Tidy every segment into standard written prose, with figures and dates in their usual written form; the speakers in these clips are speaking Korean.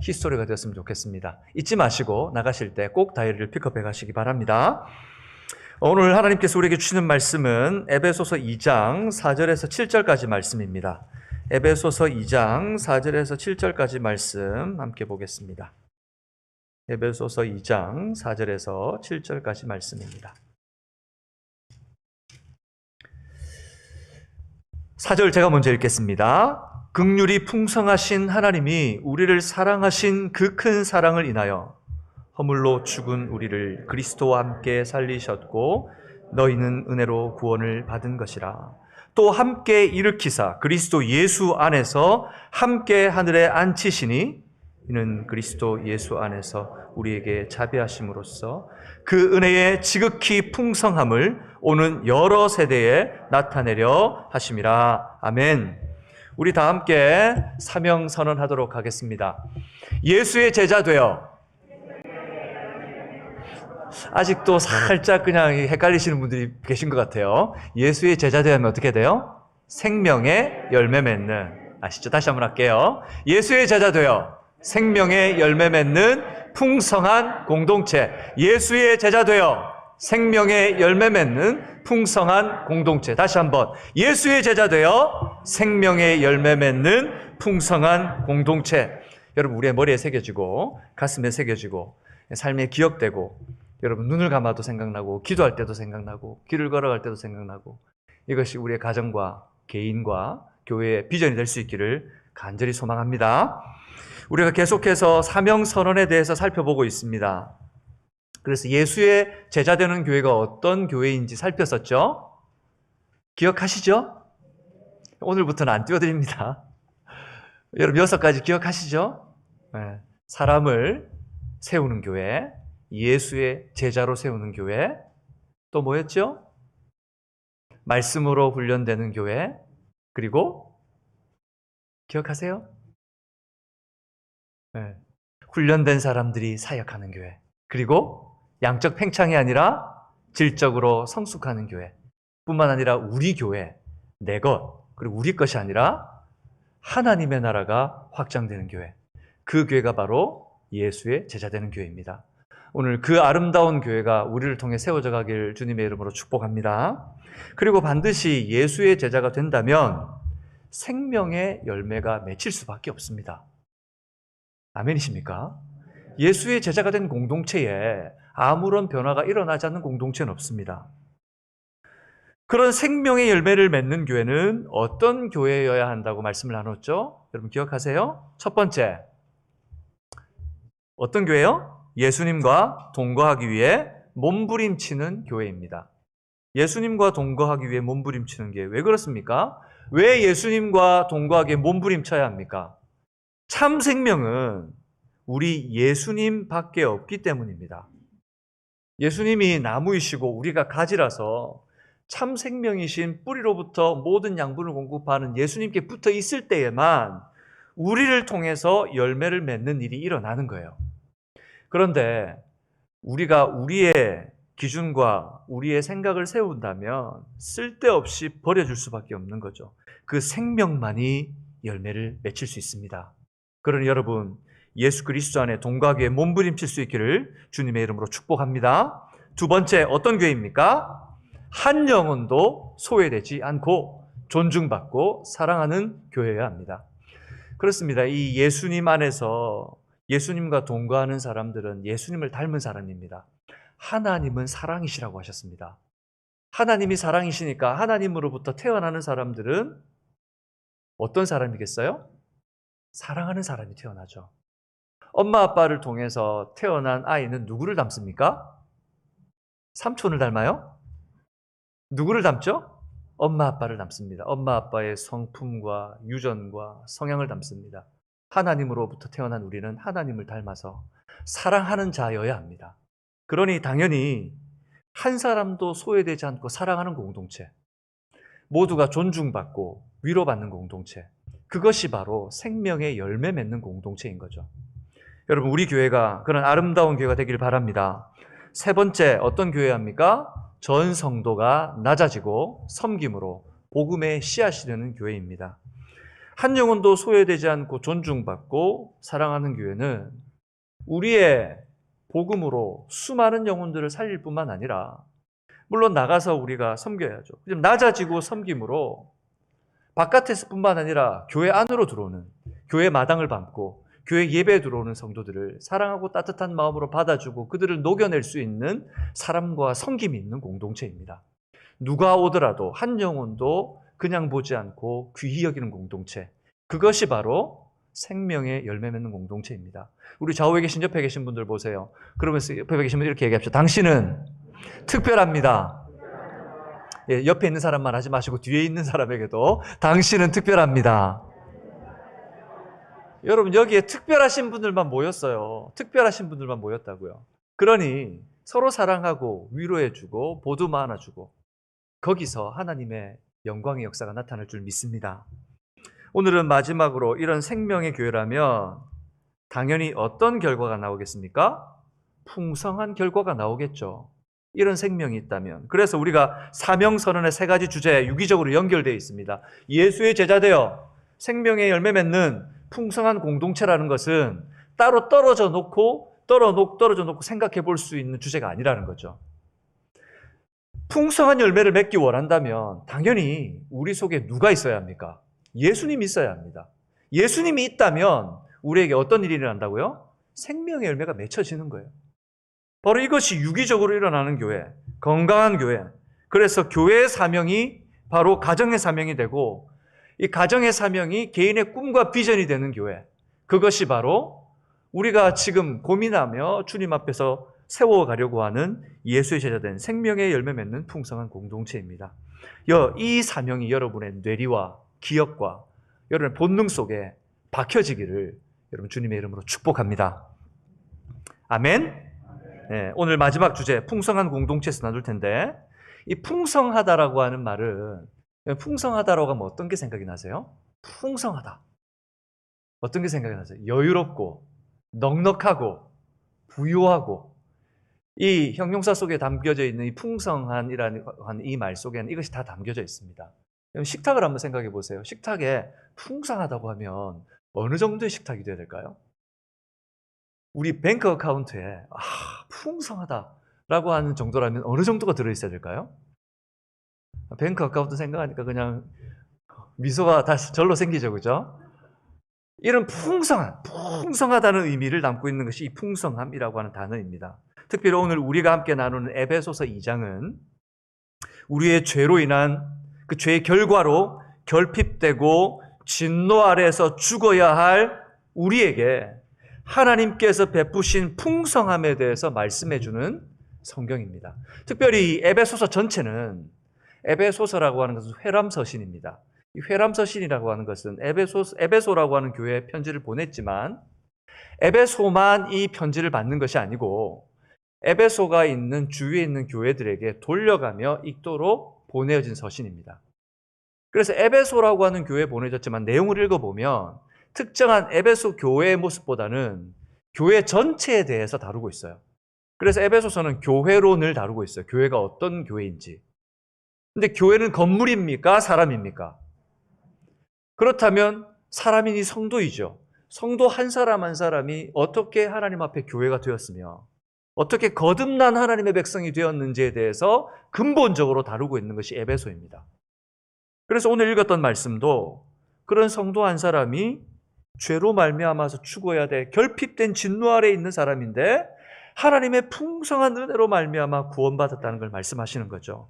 히스토리가 되었으면 좋겠습니다. 잊지 마시고 나가실 때 꼭 다이어리를 픽업해 가시기 바랍니다. 오늘 하나님께서 우리에게 주시는 말씀은 에베소서 2장 4절에서 7절까지 말씀입니다. 에베소서 2장 4절에서 7절까지 말씀 함께 보겠습니다. 에베소서 2장 4절에서 7절까지 말씀입니다. 4절 제가 먼저 읽겠습니다. 긍휼이 풍성하신 하나님이 우리를 사랑하신 그 큰 사랑을 인하여 허물로 죽은 우리를 그리스도와 함께 살리셨고 너희는 은혜로 구원을 받은 것이라. 또 함께 일으키사 그리스도 예수 안에서 함께 하늘에 앉히시니 이는 그리스도 예수 안에서 우리에게 자비하심으로써 그 은혜의 지극히 풍성함을 오는 여러 세대에 나타내려 하심이라. 아멘. 우리 다 함께 사명 선언하도록 하겠습니다. 예수의 제자 되어. 아직도 살짝 그냥 헷갈리시는 분들이 계신 것 같아요. 예수의 제자 되면 어떻게 돼요? 생명의 열매 맺는. 아시죠? 다시 한번 할게요. 예수의 제자 되어 생명의 열매 맺는 풍성한 공동체. 예수의 제자 되어 생명의 열매 맺는 풍성한 공동체. 다시 한번. 예수의 제자 되어 생명의 열매 맺는 풍성한 공동체. 여러분, 우리의 머리에 새겨지고 가슴에 새겨지고 삶에 기억되고, 여러분 눈을 감아도 생각나고 기도할 때도 생각나고 길을 걸어갈 때도 생각나고, 이것이 우리의 가정과 개인과 교회의 비전이 될 수 있기를 간절히 소망합니다. 우리가 계속해서 사명선언에 대해서 살펴보고 있습니다. 그래서 예수의 제자 되는 교회가 어떤 교회인지 살폈었죠? 기억하시죠? 오늘부터는 안 띄워드립니다. 여러분 6가지 기억하시죠? 네. 사람을 세우는 교회, 예수의 제자로 세우는 교회, 또 뭐였죠? 말씀으로 훈련되는 교회, 그리고 기억하세요? 네. 훈련된 사람들이 사역하는 교회, 그리고 양적 팽창이 아니라 질적으로 성숙하는 교회 뿐만 아니라 우리 교회, 내 것, 그리고 우리 것이 아니라 하나님의 나라가 확장되는 교회, 그 교회가 바로 예수의 제자되는 교회입니다. 오늘 그 아름다운 교회가 우리를 통해 세워져 가길 주님의 이름으로 축복합니다. 그리고 반드시 예수의 제자가 된다면 생명의 열매가 맺힐 수밖에 없습니다. 아멘이십니까? 예수의 제자가 된 공동체에 아무런 변화가 일어나지 않는 공동체는 없습니다. 그런 생명의 열매를 맺는 교회는 어떤 교회여야 한다고 말씀을 나눴죠? 여러분 기억하세요? 첫 번째, 어떤 교회요? 예수님과 동거하기 위해 몸부림치는 교회입니다. 예수님과 동거하기 위해 몸부림치는 교회. 왜 그렇습니까? 왜 예수님과 동거하기에 몸부림쳐야 합니까? 참 생명은 우리 예수님 밖에 없기 때문입니다. 예수님이 나무이시고 우리가 가지라서 참 생명이신 뿌리로부터 모든 양분을 공급하는 예수님께 붙어 있을 때에만 우리를 통해서 열매를 맺는 일이 일어나는 거예요. 그런데 우리가 우리의 기준과 우리의 생각을 세운다면 쓸데없이 버려줄 수밖에 없는 거죠. 그 생명만이 열매를 맺힐 수 있습니다. 그러니 여러분, 예수 그리스도 안에 동거하기에 몸부림칠 수 있기를 주님의 이름으로 축복합니다. 두 번째, 어떤 교회입니까? 한 영혼도 소외되지 않고 존중받고 사랑하는 교회여야 합니다. 그렇습니다. 이 예수님 안에서 예수님과 동거하는 사람들은 예수님을 닮은 사람입니다. 하나님은 사랑이시라고 하셨습니다. 하나님이 사랑이시니까 하나님으로부터 태어나는 사람들은 어떤 사람이겠어요? 사랑하는 사람이 태어나죠. 엄마 아빠를 통해서 태어난 아이는 누구를 닮습니까? 삼촌을 닮아요? 누구를 닮죠? 엄마 아빠를 닮습니다. 엄마 아빠의 성품과 유전과 성향을 닮습니다. 하나님으로부터 태어난 우리는 하나님을 닮아서 사랑하는 자여야 합니다. 그러니 당연히 한 사람도 소외되지 않고 사랑하는 공동체, 모두가 존중받고 위로받는 공동체, 그것이 바로 생명의 열매 맺는 공동체인 거죠. 여러분, 우리 교회가 그런 아름다운 교회가 되길 바랍니다. 세 번째, 어떤 교회야 합니까? 전 성도가 낮아지고 섬김으로 복음의 씨앗이 되는 교회입니다. 한 영혼도 소외되지 않고 존중받고 사랑하는 교회는 우리의 복음으로 수많은 영혼들을 살릴 뿐만 아니라 물론 나가서 우리가 섬겨야죠. 낮아지고 섬김으로 바깥에서뿐만 아니라 교회 안으로 들어오는, 교회 마당을 밟고 교회 예배에 들어오는 성도들을 사랑하고 따뜻한 마음으로 받아주고 그들을 녹여낼 수 있는 사람과 섬김이 있는 공동체입니다. 누가 오더라도 한 영혼도 그냥 보지 않고 귀히 여기는 공동체, 그것이 바로 생명의 열매 맺는 공동체입니다. 우리 좌우에 계신 옆에 계신 분들 보세요. 그러면서 옆에 계신 분들 이렇게 얘기합시다. 당신은 특별합니다. 예, 옆에 있는 사람만 하지 마시고 뒤에 있는 사람에게도 당신은 특별합니다. 여러분, 여기에 특별하신 분들만 모였어요. 특별하신 분들만 모였다고요. 그러니 서로 사랑하고 위로해주고 보듬어 안아주고 거기서 하나님의 영광의 역사가 나타날 줄 믿습니다. 오늘은 마지막으로 이런 생명의 교회라면 당연히 어떤 결과가 나오겠습니까? 풍성한 결과가 나오겠죠. 이런 생명이 있다면. 그래서 우리가 사명선언의 세 가지 주제에 유기적으로 연결되어 있습니다. 예수의 제자되어 생명의 열매 맺는 풍성한 공동체라는 것은 따로 떨어져 놓고 생각해 볼 수 있는 주제가 아니라는 거죠. 풍성한 열매를 맺기 원한다면 당연히 우리 속에 누가 있어야 합니까? 예수님이 있어야 합니다. 예수님이 있다면 우리에게 어떤 일이 일어난다고요? 생명의 열매가 맺혀지는 거예요. 바로 이것이 유기적으로 일어나는 교회, 건강한 교회. 그래서 교회의 사명이 바로 가정의 사명이 되고 이 가정의 사명이 개인의 꿈과 비전이 되는 교회. 그것이 바로 우리가 지금 고민하며 주님 앞에서 세워가려고 하는 예수의 제자된 생명의 열매 맺는 풍성한 공동체입니다. 이 사명이 여러분의 뇌리와 기억과 여러분의 본능 속에 박혀지기를 여러분 주님의 이름으로 축복합니다. 아멘. 네, 오늘 마지막 주제 풍성한 공동체에서 나눌 텐데 이 풍성하다라고 하는 말은 풍성하다라고 하면 어떤 게 생각이 나세요? 풍성하다. 어떤 게 생각이 나세요? 여유롭고 넉넉하고 부유하고 이 형용사 속에 담겨져 있는 이 풍성한이라는 이 말 속에는 이것이 다 담겨져 있습니다. 식탁을 한번 생각해 보세요. 식탁에 풍성하다고 하면 어느 정도의 식탁이 되어야 될까요? 우리 뱅크 어카운트에 풍성하다라고 하는 정도라면 어느 정도가 들어있어야 될까요? 뱅크 어카운트 생각하니까 그냥 미소가 다시 절로 생기죠, 그죠? 이런 풍성하다는 의미를 담고 있는 것이 이 풍성함이라고 하는 단어입니다. 특별히 오늘 우리가 함께 나누는 에베소서 2장은 우리의 죄로 인한 그 죄의 결과로 결핍되고 진노 아래에서 죽어야 할 우리에게 하나님께서 베푸신 풍성함에 대해서 말씀해 주는 성경입니다. 특별히 에베소서 전체는 에베소서라고 하는 것은 회람서신입니다. 이 회람서신이라고 하는 것은 에베소라고 하는 교회에 편지를 보냈지만 에베소만 이 편지를 받는 것이 아니고 에베소가 있는 주위에 있는 교회들에게 돌려가며 읽도록 보내어진 서신입니다. 그래서 에베소라고 하는 교회에 보내졌지만 내용을 읽어보면 특정한 에베소 교회의 모습보다는 교회 전체에 대해서 다루고 있어요. 그래서 에베소서는 교회론을 다루고 있어요. 교회가 어떤 교회인지. 근데 교회는 건물입니까? 사람입니까? 그렇다면 사람이니 성도이죠. 성도 한 사람 한 사람이 어떻게 하나님 앞에 교회가 되었으며 어떻게 거듭난 하나님의 백성이 되었는지에 대해서 근본적으로 다루고 있는 것이 에베소입니다. 그래서 오늘 읽었던 말씀도 그런 성도 한 사람이 죄로 말미암아서 죽어야 돼 결핍된 진노 아래에 있는 사람인데 하나님의 풍성한 은혜로 말미암아 구원받았다는 걸 말씀하시는 거죠.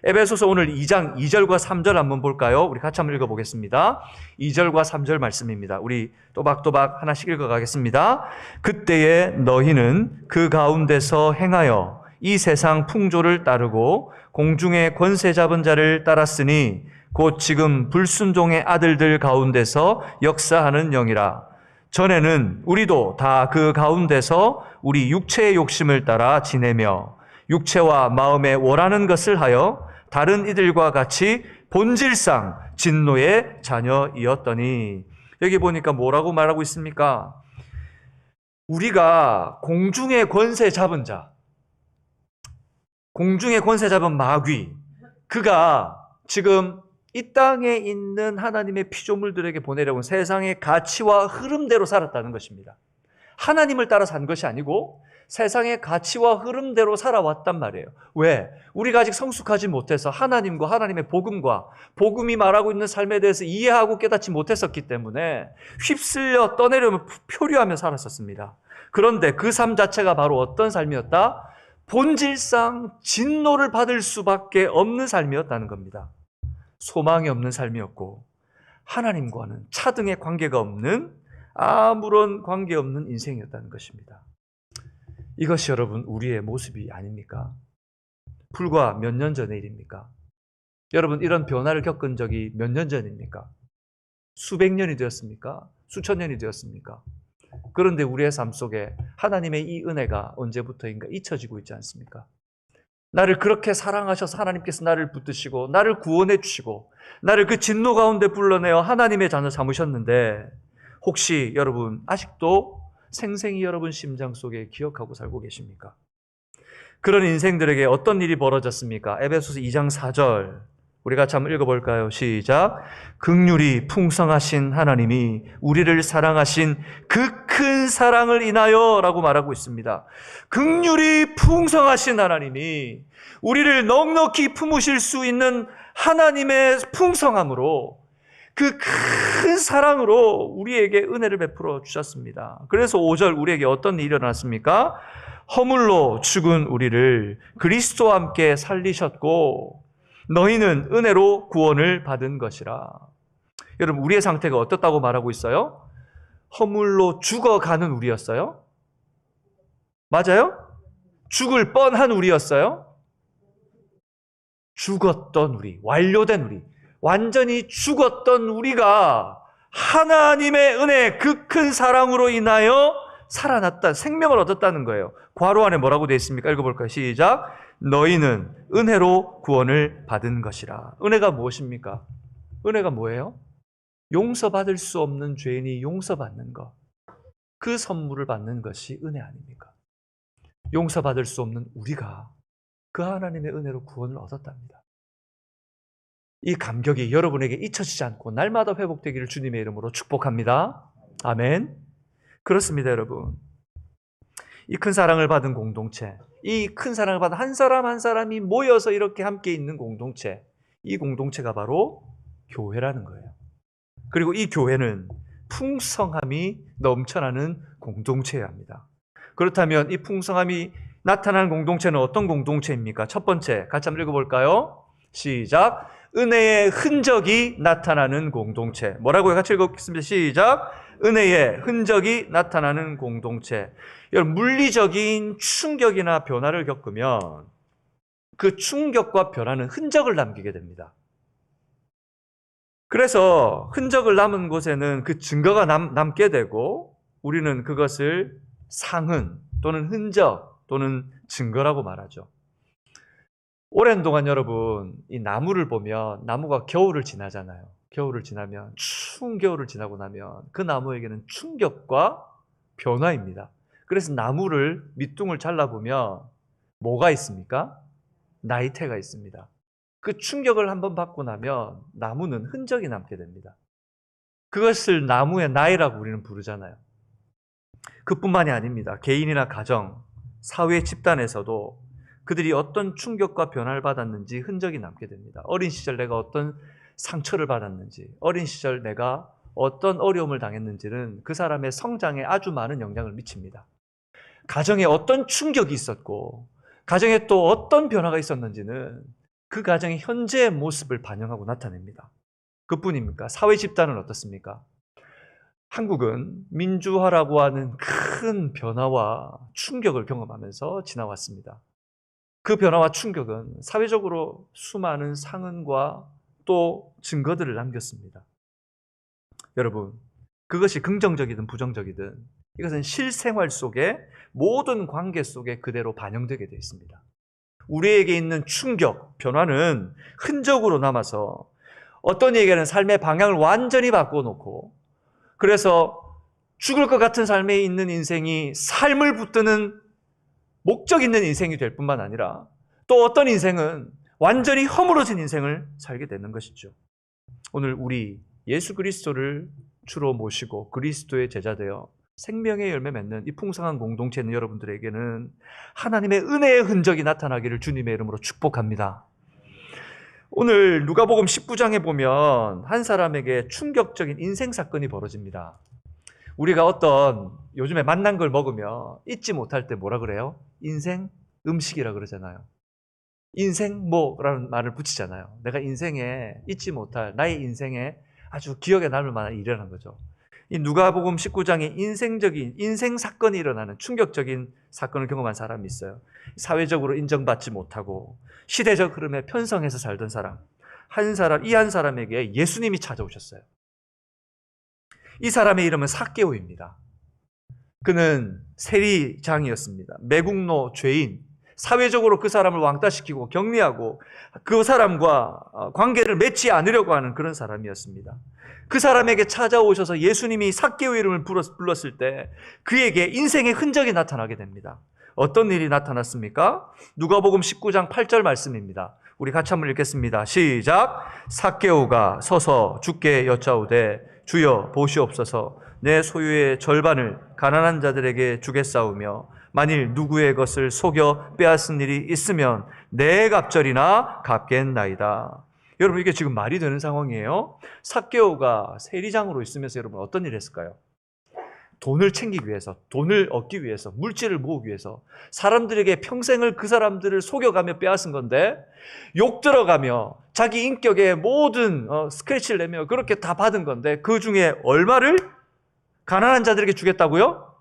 에베소서 오늘 2장 2절과 3절 한번 볼까요? 우리 같이 한번 읽어보겠습니다. 2절과 3절 말씀입니다. 우리 또박또박 하나씩 읽어가겠습니다. 그때에 너희는 그 가운데서 행하여 이 세상 풍조를 따르고 공중의 권세 잡은 자를 따랐으니 곧 지금 불순종의 아들들 가운데서 역사하는 영이라. 전에는 우리도 다 그 가운데서 우리 육체의 욕심을 따라 지내며 육체와 마음에 원하는 것을 하여 다른 이들과 같이 본질상 진노의 자녀이었더니. 여기 보니까 뭐라고 말하고 있습니까? 우리가 공중의 권세 잡은 자, 공중의 권세 잡은 마귀, 그가 지금 이 땅에 있는 하나님의 피조물들에게 보내려고 세상의 가치와 흐름대로 살았다는 것입니다. 하나님을 따라 산 것이 아니고 세상의 가치와 흐름대로 살아왔단 말이에요. 왜? 우리가 아직 성숙하지 못해서 하나님과 하나님의 복음과 복음이 말하고 있는 삶에 대해서 이해하고 깨닫지 못했었기 때문에 휩쓸려 떠내려면 표류하며 살았었습니다. 그런데 그 삶 자체가 바로 어떤 삶이었다? 본질상 진노를 받을 수밖에 없는 삶이었다는 겁니다. 소망이 없는 삶이었고 하나님과는 차등의 관계가 없는 아무런 관계없는 인생이었다는 것입니다. 이것이 여러분 우리의 모습이 아닙니까? 불과 몇 년 전의 일입니까? 여러분 이런 변화를 겪은 적이 몇 년 전입니까? 수백 년이 되었습니까? 수천 년이 되었습니까? 그런데 우리의 삶 속에 하나님의 이 은혜가 언제부터인가 잊혀지고 있지 않습니까? 나를 그렇게 사랑하셔서 하나님께서 나를 붙드시고 나를 구원해 주시고 나를 그 진노 가운데 불러내어 하나님의 자녀 삼으셨는데 혹시 여러분 아직도 생생히 여러분 심장 속에 기억하고 살고 계십니까? 그런 인생들에게 어떤 일이 벌어졌습니까? 에베소서 2장 4절 우리 같이 한번 읽어볼까요? 시작. 긍휼이 풍성하신 하나님이 우리를 사랑하신 그 큰 사랑을 인하여 라고 말하고 있습니다. 긍휼이 풍성하신 하나님이 우리를 넉넉히 품으실 수 있는 하나님의 풍성함으로 그 큰 사랑으로 우리에게 은혜를 베풀어 주셨습니다. 그래서 5절 우리에게 어떤 일이 일어났습니까? 허물로 죽은 우리를 그리스도와 함께 살리셨고 너희는 은혜로 구원을 받은 것이라. 여러분 우리의 상태가 어떻다고 말하고 있어요? 허물로 죽어가는 우리였어요? 맞아요? 죽을 뻔한 우리였어요? 죽었던 우리, 완료된 우리, 완전히 죽었던 우리가 하나님의 은혜, 그 큰 사랑으로 인하여 살아났다, 생명을 얻었다는 거예요. 괄호 안에 뭐라고 되어 있습니까? 읽어볼까요? 시작. 너희는 은혜로 구원을 받은 것이라. 은혜가 무엇입니까? 은혜가 뭐예요? 용서받을 수 없는 죄인이 용서받는 것. 그 선물을 받는 것이 은혜 아닙니까? 용서받을 수 없는 우리가 그 하나님의 은혜로 구원을 얻었답니다. 이 감격이 여러분에게 잊혀지지 않고 날마다 회복되기를 주님의 이름으로 축복합니다. 아멘. 그렇습니다, 여러분. 이 큰 사랑을 받은 공동체, 이 큰 사랑을 받은 한 사람 한 사람이 모여서 이렇게 함께 있는 공동체, 이 공동체가 바로 교회라는 거예요. 그리고 이 교회는 풍성함이 넘쳐나는 공동체여야 합니다. 그렇다면 이 풍성함이 나타나는 공동체는 어떤 공동체입니까? 첫 번째, 같이 한번 읽어볼까요? 시작. 은혜의 흔적이 나타나는 공동체. 뭐라고요? 같이 읽겠습니다. 시작. 은혜의 흔적이 나타나는 공동체. 여러분, 물리적인 충격이나 변화를 겪으면 그 충격과 변화는 흔적을 남기게 됩니다. 그래서 흔적을 남은 곳에는 그 증거가 남게 되고 우리는 그것을 상흔 또는 흔적 또는 증거라고 말하죠. 오랜 동안 여러분 이 나무를 보면 나무가 겨울을 지나잖아요. 겨울을 지나면 추운 겨울을 지나고 나면 그 나무에게는 충격과 변화입니다. 그래서 나무를 밑둥을 잘라보면 뭐가 있습니까? 나이테가 있습니다. 그 충격을 한번 받고 나면 나무는 흔적이 남게 됩니다. 그것을 나무의 나이라고 우리는 부르잖아요. 그뿐만이 아닙니다. 개인이나 가정, 사회 집단에서도 그들이 어떤 충격과 변화를 받았는지 흔적이 남게 됩니다. 어린 시절 내가 어떤 상처를 받았는지, 어린 시절 내가 어떤 어려움을 당했는지는 그 사람의 성장에 아주 많은 영향을 미칩니다. 가정에 어떤 충격이 있었고 가정에 또 어떤 변화가 있었는지는 그 가정의 현재의 모습을 반영하고 나타냅니다. 그뿐입니까? 사회 집단은 어떻습니까? 한국은 민주화라고 하는 큰 변화와 충격을 경험하면서 지나왔습니다. 그 변화와 충격은 사회적으로 수많은 상흔과 또 증거들을 남겼습니다. 여러분, 그것이 긍정적이든 부정적이든 이것은 실생활 속에 모든 관계 속에 그대로 반영되게 되어 있습니다. 우리에게 있는 충격, 변화는 흔적으로 남아서 어떤 이에게는 삶의 방향을 완전히 바꿔놓고 그래서 죽을 것 같은 삶에 있는 인생이 삶을 붙드는 목적 있는 인생이 될 뿐만 아니라 또 어떤 인생은 완전히 허물어진 인생을 살게 되는 것이죠. 오늘 우리 예수 그리스도를 주로 모시고 그리스도의 제자 되어 생명의 열매 맺는 이 풍성한 공동체 있는 여러분들에게는 하나님의 은혜의 흔적이 나타나기를 주님의 이름으로 축복합니다. 오늘 누가복음 19장에 보면 한 사람에게 충격적인 인생 사건이 벌어집니다. 우리가 어떤 요즘에 맛난 걸 먹으면 잊지 못할 때 뭐라 그래요? 인생 음식이라 그러잖아요. 인생 뭐라는 말을 붙이잖아요. 내가 인생에 잊지 못할, 나의 인생에 아주 기억에 남을 만한 일이라는 거죠. 이 누가복음 19장에 인생 사건이 일어나는 충격적인 사건을 경험한 사람이 있어요. 사회적으로 인정받지 못하고 시대적 흐름에 편성해서 살던 사람. 이 한 사람에게 예수님이 찾아오셨어요. 이 사람의 이름은 삭개오입니다. 그는 세리장이었습니다. 매국노 죄인, 사회적으로 그 사람을 왕따시키고 격리하고 그 사람과 관계를 맺지 않으려고 하는 그런 사람이었습니다. 그 사람에게 찾아오셔서 예수님이 삭개오의 이름을 불렀을 때 그에게 인생의 흔적이 나타나게 됩니다. 어떤 일이 나타났습니까? 누가복음 19장 8절 말씀입니다. 우리 같이 한번 읽겠습니다. 시작. 삭개오가 서서 주께 여짜오되 주여 보시옵소서, 내 소유의 절반을 가난한 자들에게 주겠사오며 만일 누구의 것을 속여 빼앗은 일이 있으면 내 갑절이나 갚겠나이다. 여러분, 이게 지금 말이 되는 상황이에요. 삭개오가 세리장으로 있으면서 여러분 어떤 일을 했을까요? 돈을 챙기기 위해서, 돈을 얻기 위해서, 물질을 모으기 위해서 사람들에게 평생을 그 사람들을 속여가며 빼앗은 건데, 욕 들어가며 자기 인격에 모든 스크래치를 내며 그렇게 다 받은 건데, 그 중에 얼마를 가난한 자들에게 주겠다고요?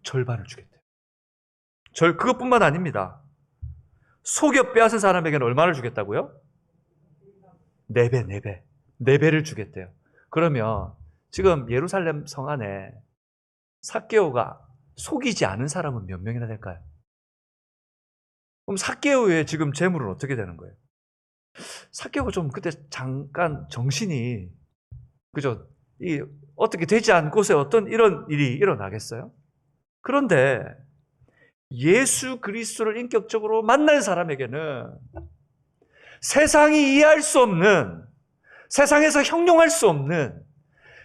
절반을 주겠대요. 그것뿐만 아닙니다. 속여 빼앗은 사람에게는 얼마를 주겠다고요? 4배. 4배를 주겠대요. 그러면 지금 예루살렘 성 안에 삭개오가 속이지 않은 사람은 몇 명이나 될까요? 그럼 삭개오의 지금 재물은 어떻게 되는 거예요? 삭개오가 좀 그때 잠깐 정신이, 그죠? 어떻게 되지 않은 곳에 어떤 이런 일이 일어나겠어요? 그런데 예수 그리스도를 인격적으로 만난 사람에게는 세상이 이해할 수 없는, 세상에서 형용할 수 없는,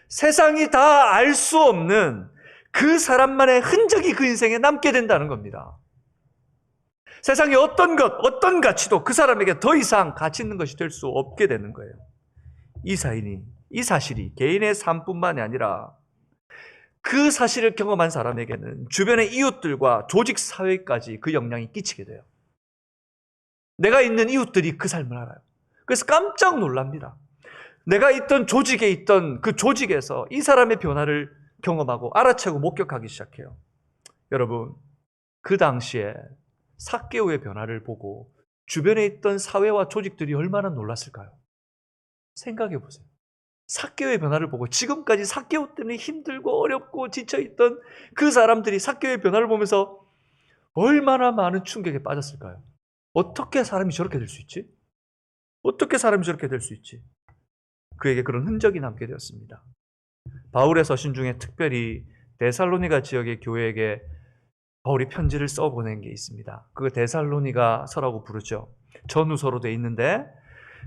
세상이 다 알 수 없는 그 사람만의 흔적이 그 인생에 남게 된다는 겁니다. 세상의 어떤 가치도 그 사람에게 더 이상 가치 있는 것이 될 수 없게 되는 거예요. 이 사실이 개인의 삶뿐만이 아니라 그 사실을 경험한 사람에게는 주변의 이웃들과 조직 사회까지 그 영향이 끼치게 돼요. 내가 있는 이웃들이 그 삶을 알아요. 그래서 깜짝 놀랍니다. 내가 있던 조직에 있던 그 조직에서 이 사람의 변화를 경험하고 알아채고 목격하기 시작해요. 여러분, 그 당시에 삭개오의 변화를 보고 주변에 있던 사회와 조직들이 얼마나 놀랐을까요? 생각해 보세요. 삭개오의 변화를 보고 지금까지 삭개오 때문에 힘들고 어렵고 지쳐있던 그 사람들이 삭개오의 변화를 보면서 얼마나 많은 충격에 빠졌을까요? 어떻게 사람이 저렇게 될 수 있지? 어떻게 사람이 저렇게 될 수 있지? 그에게 그런 흔적이 남게 되었습니다. 바울의 서신 중에 특별히 데살로니가 지역의 교회에게 바울이 편지를 써보낸 게 있습니다. 그거 데살로니가 서라고 부르죠. 전후서로 되어 있는데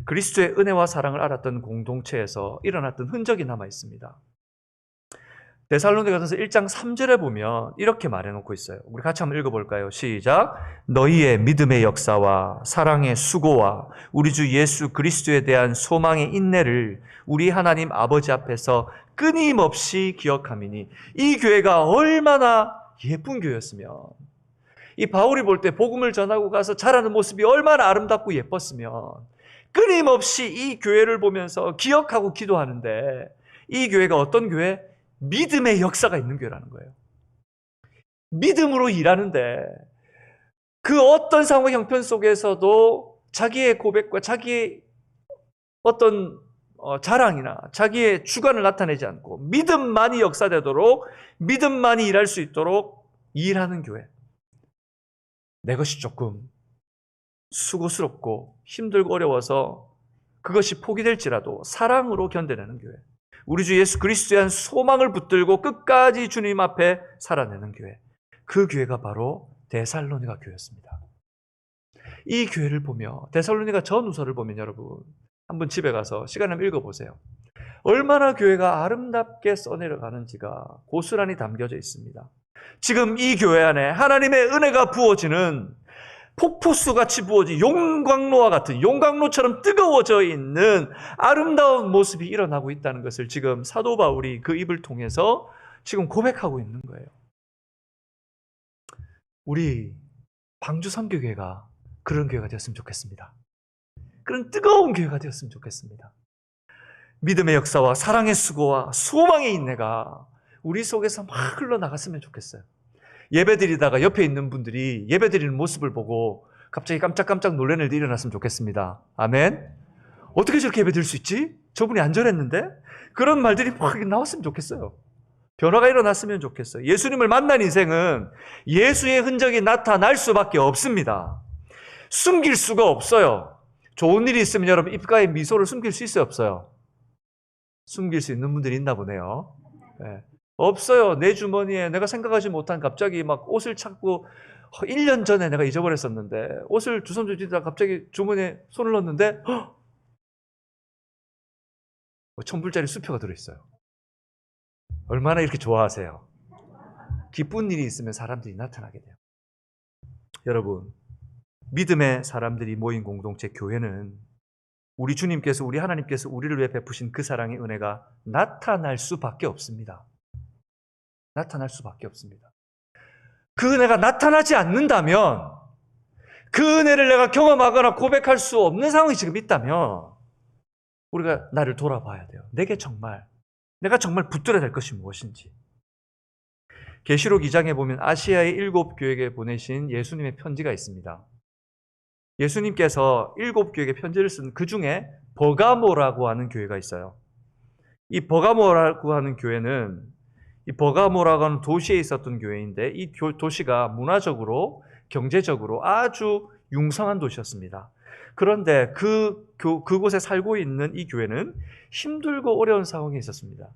그리스도의 은혜와 사랑을 알았던 공동체에서 일어났던 흔적이 남아 있습니다. 데살로니가전서 1장 3절에 보면 이렇게 말해놓고 있어요. 우리 같이 한번 읽어볼까요? 시작. 너희의 믿음의 역사와 사랑의 수고와 우리 주 예수 그리스도에 대한 소망의 인내를 우리 하나님 아버지 앞에서 끊임없이 기억함이니. 이 교회가 얼마나 예쁜 교회였으면, 이 바울이 볼 때 복음을 전하고 가서 자라는 모습이 얼마나 아름답고 예뻤으면 끊임없이 이 교회를 보면서 기억하고 기도하는데, 이 교회가 어떤 교회? 믿음의 역사가 있는 교회라는 거예요. 믿음으로 일하는데 그 어떤 상황 형편 속에서도 자기의 고백과 자기의 어떤 자랑이나 자기의 주관을 나타내지 않고 믿음만이 역사되도록, 믿음만이 일할 수 있도록 일하는 교회. 내 것이 조금 수고스럽고 힘들고 어려워서 그것이 포기될지라도 사랑으로 견뎌내는 교회. 우리 주 예수 그리스도에 대한 소망을 붙들고 끝까지 주님 앞에 살아내는 교회. 그 교회가 바로 데살로니가 교회였습니다. 이 교회를 보며, 데살로니가 전후서를 보면 여러분 한번 집에 가서 시간을 읽어보세요. 얼마나 교회가 아름답게 써내려가는지가 고스란히 담겨져 있습니다. 지금 이 교회 안에 하나님의 은혜가 부어지는 폭포수같이 부어진 용광로와 같은 용광로처럼 뜨거워져 있는 아름다운 모습이 일어나고 있다는 것을 지금 사도 바울이 그 입을 통해서 지금 고백하고 있는 거예요. 우리 방주 선교교회가 그런 교회가 되었으면 좋겠습니다. 그런 뜨거운 교회가 되었으면 좋겠습니다. 믿음의 역사와 사랑의 수고와 소망의 인내가 우리 속에서 막 흘러나갔으면 좋겠어요. 예배드리다가 옆에 있는 분들이 예배드리는 모습을 보고 갑자기 깜짝깜짝 놀라는 일이 일어났으면 좋겠습니다. 아멘. 어떻게 저렇게 예배드릴 수 있지? 저분이 안전했는데? 그런 말들이 막 나왔으면 좋겠어요. 변화가 일어났으면 좋겠어요. 예수님을 만난 인생은 예수의 흔적이 나타날 수밖에 없습니다. 숨길 수가 없어요. 좋은 일이 있으면 여러분 입가에 미소를 숨길 수 있어요, 없어요? 숨길 수 있는 분들이 있나 보네요. 네. 없어요. 내 주머니에 내가 생각하지 못한 갑자기 막 옷을 찾고 1년 전에 내가 잊어버렸었는데 옷을 주섬주섬 뒤다가 갑자기 주머니에 손을 넣었는데 $1000 수표가 들어있어요. 얼마나 이렇게 좋아하세요? 기쁜 일이 있으면 사람들이 나타나게 돼요. 여러분, 믿음의 사람들이 모인 공동체 교회는 우리 주님께서, 우리 하나님께서 우리를 위해 베푸신 그 사랑의 은혜가 나타날 수밖에 없습니다. 나타날 수밖에 없습니다. 그 은혜가 나타나지 않는다면, 그 은혜를 내가 경험하거나 고백할 수 없는 상황이 지금 있다면 우리가 나를 돌아봐야 돼요. 내가 정말 붙들어야 될 것이 무엇인지. 계시록 2장에 보면 아시아의 7교회에 보내신 예수님의 편지가 있습니다. 예수님께서 7교회에 편지를 쓴 그 중에 버가모라고 하는 교회가 있어요. 이 버가모라고 하는 교회는 이 버가모라고 하는 도시에 있었던 교회인데 이 도시가 문화적으로, 경제적으로 아주 융성한 도시였습니다. 그런데 그곳에 살고 있는 이 교회는 힘들고 어려운 상황에 있었습니다.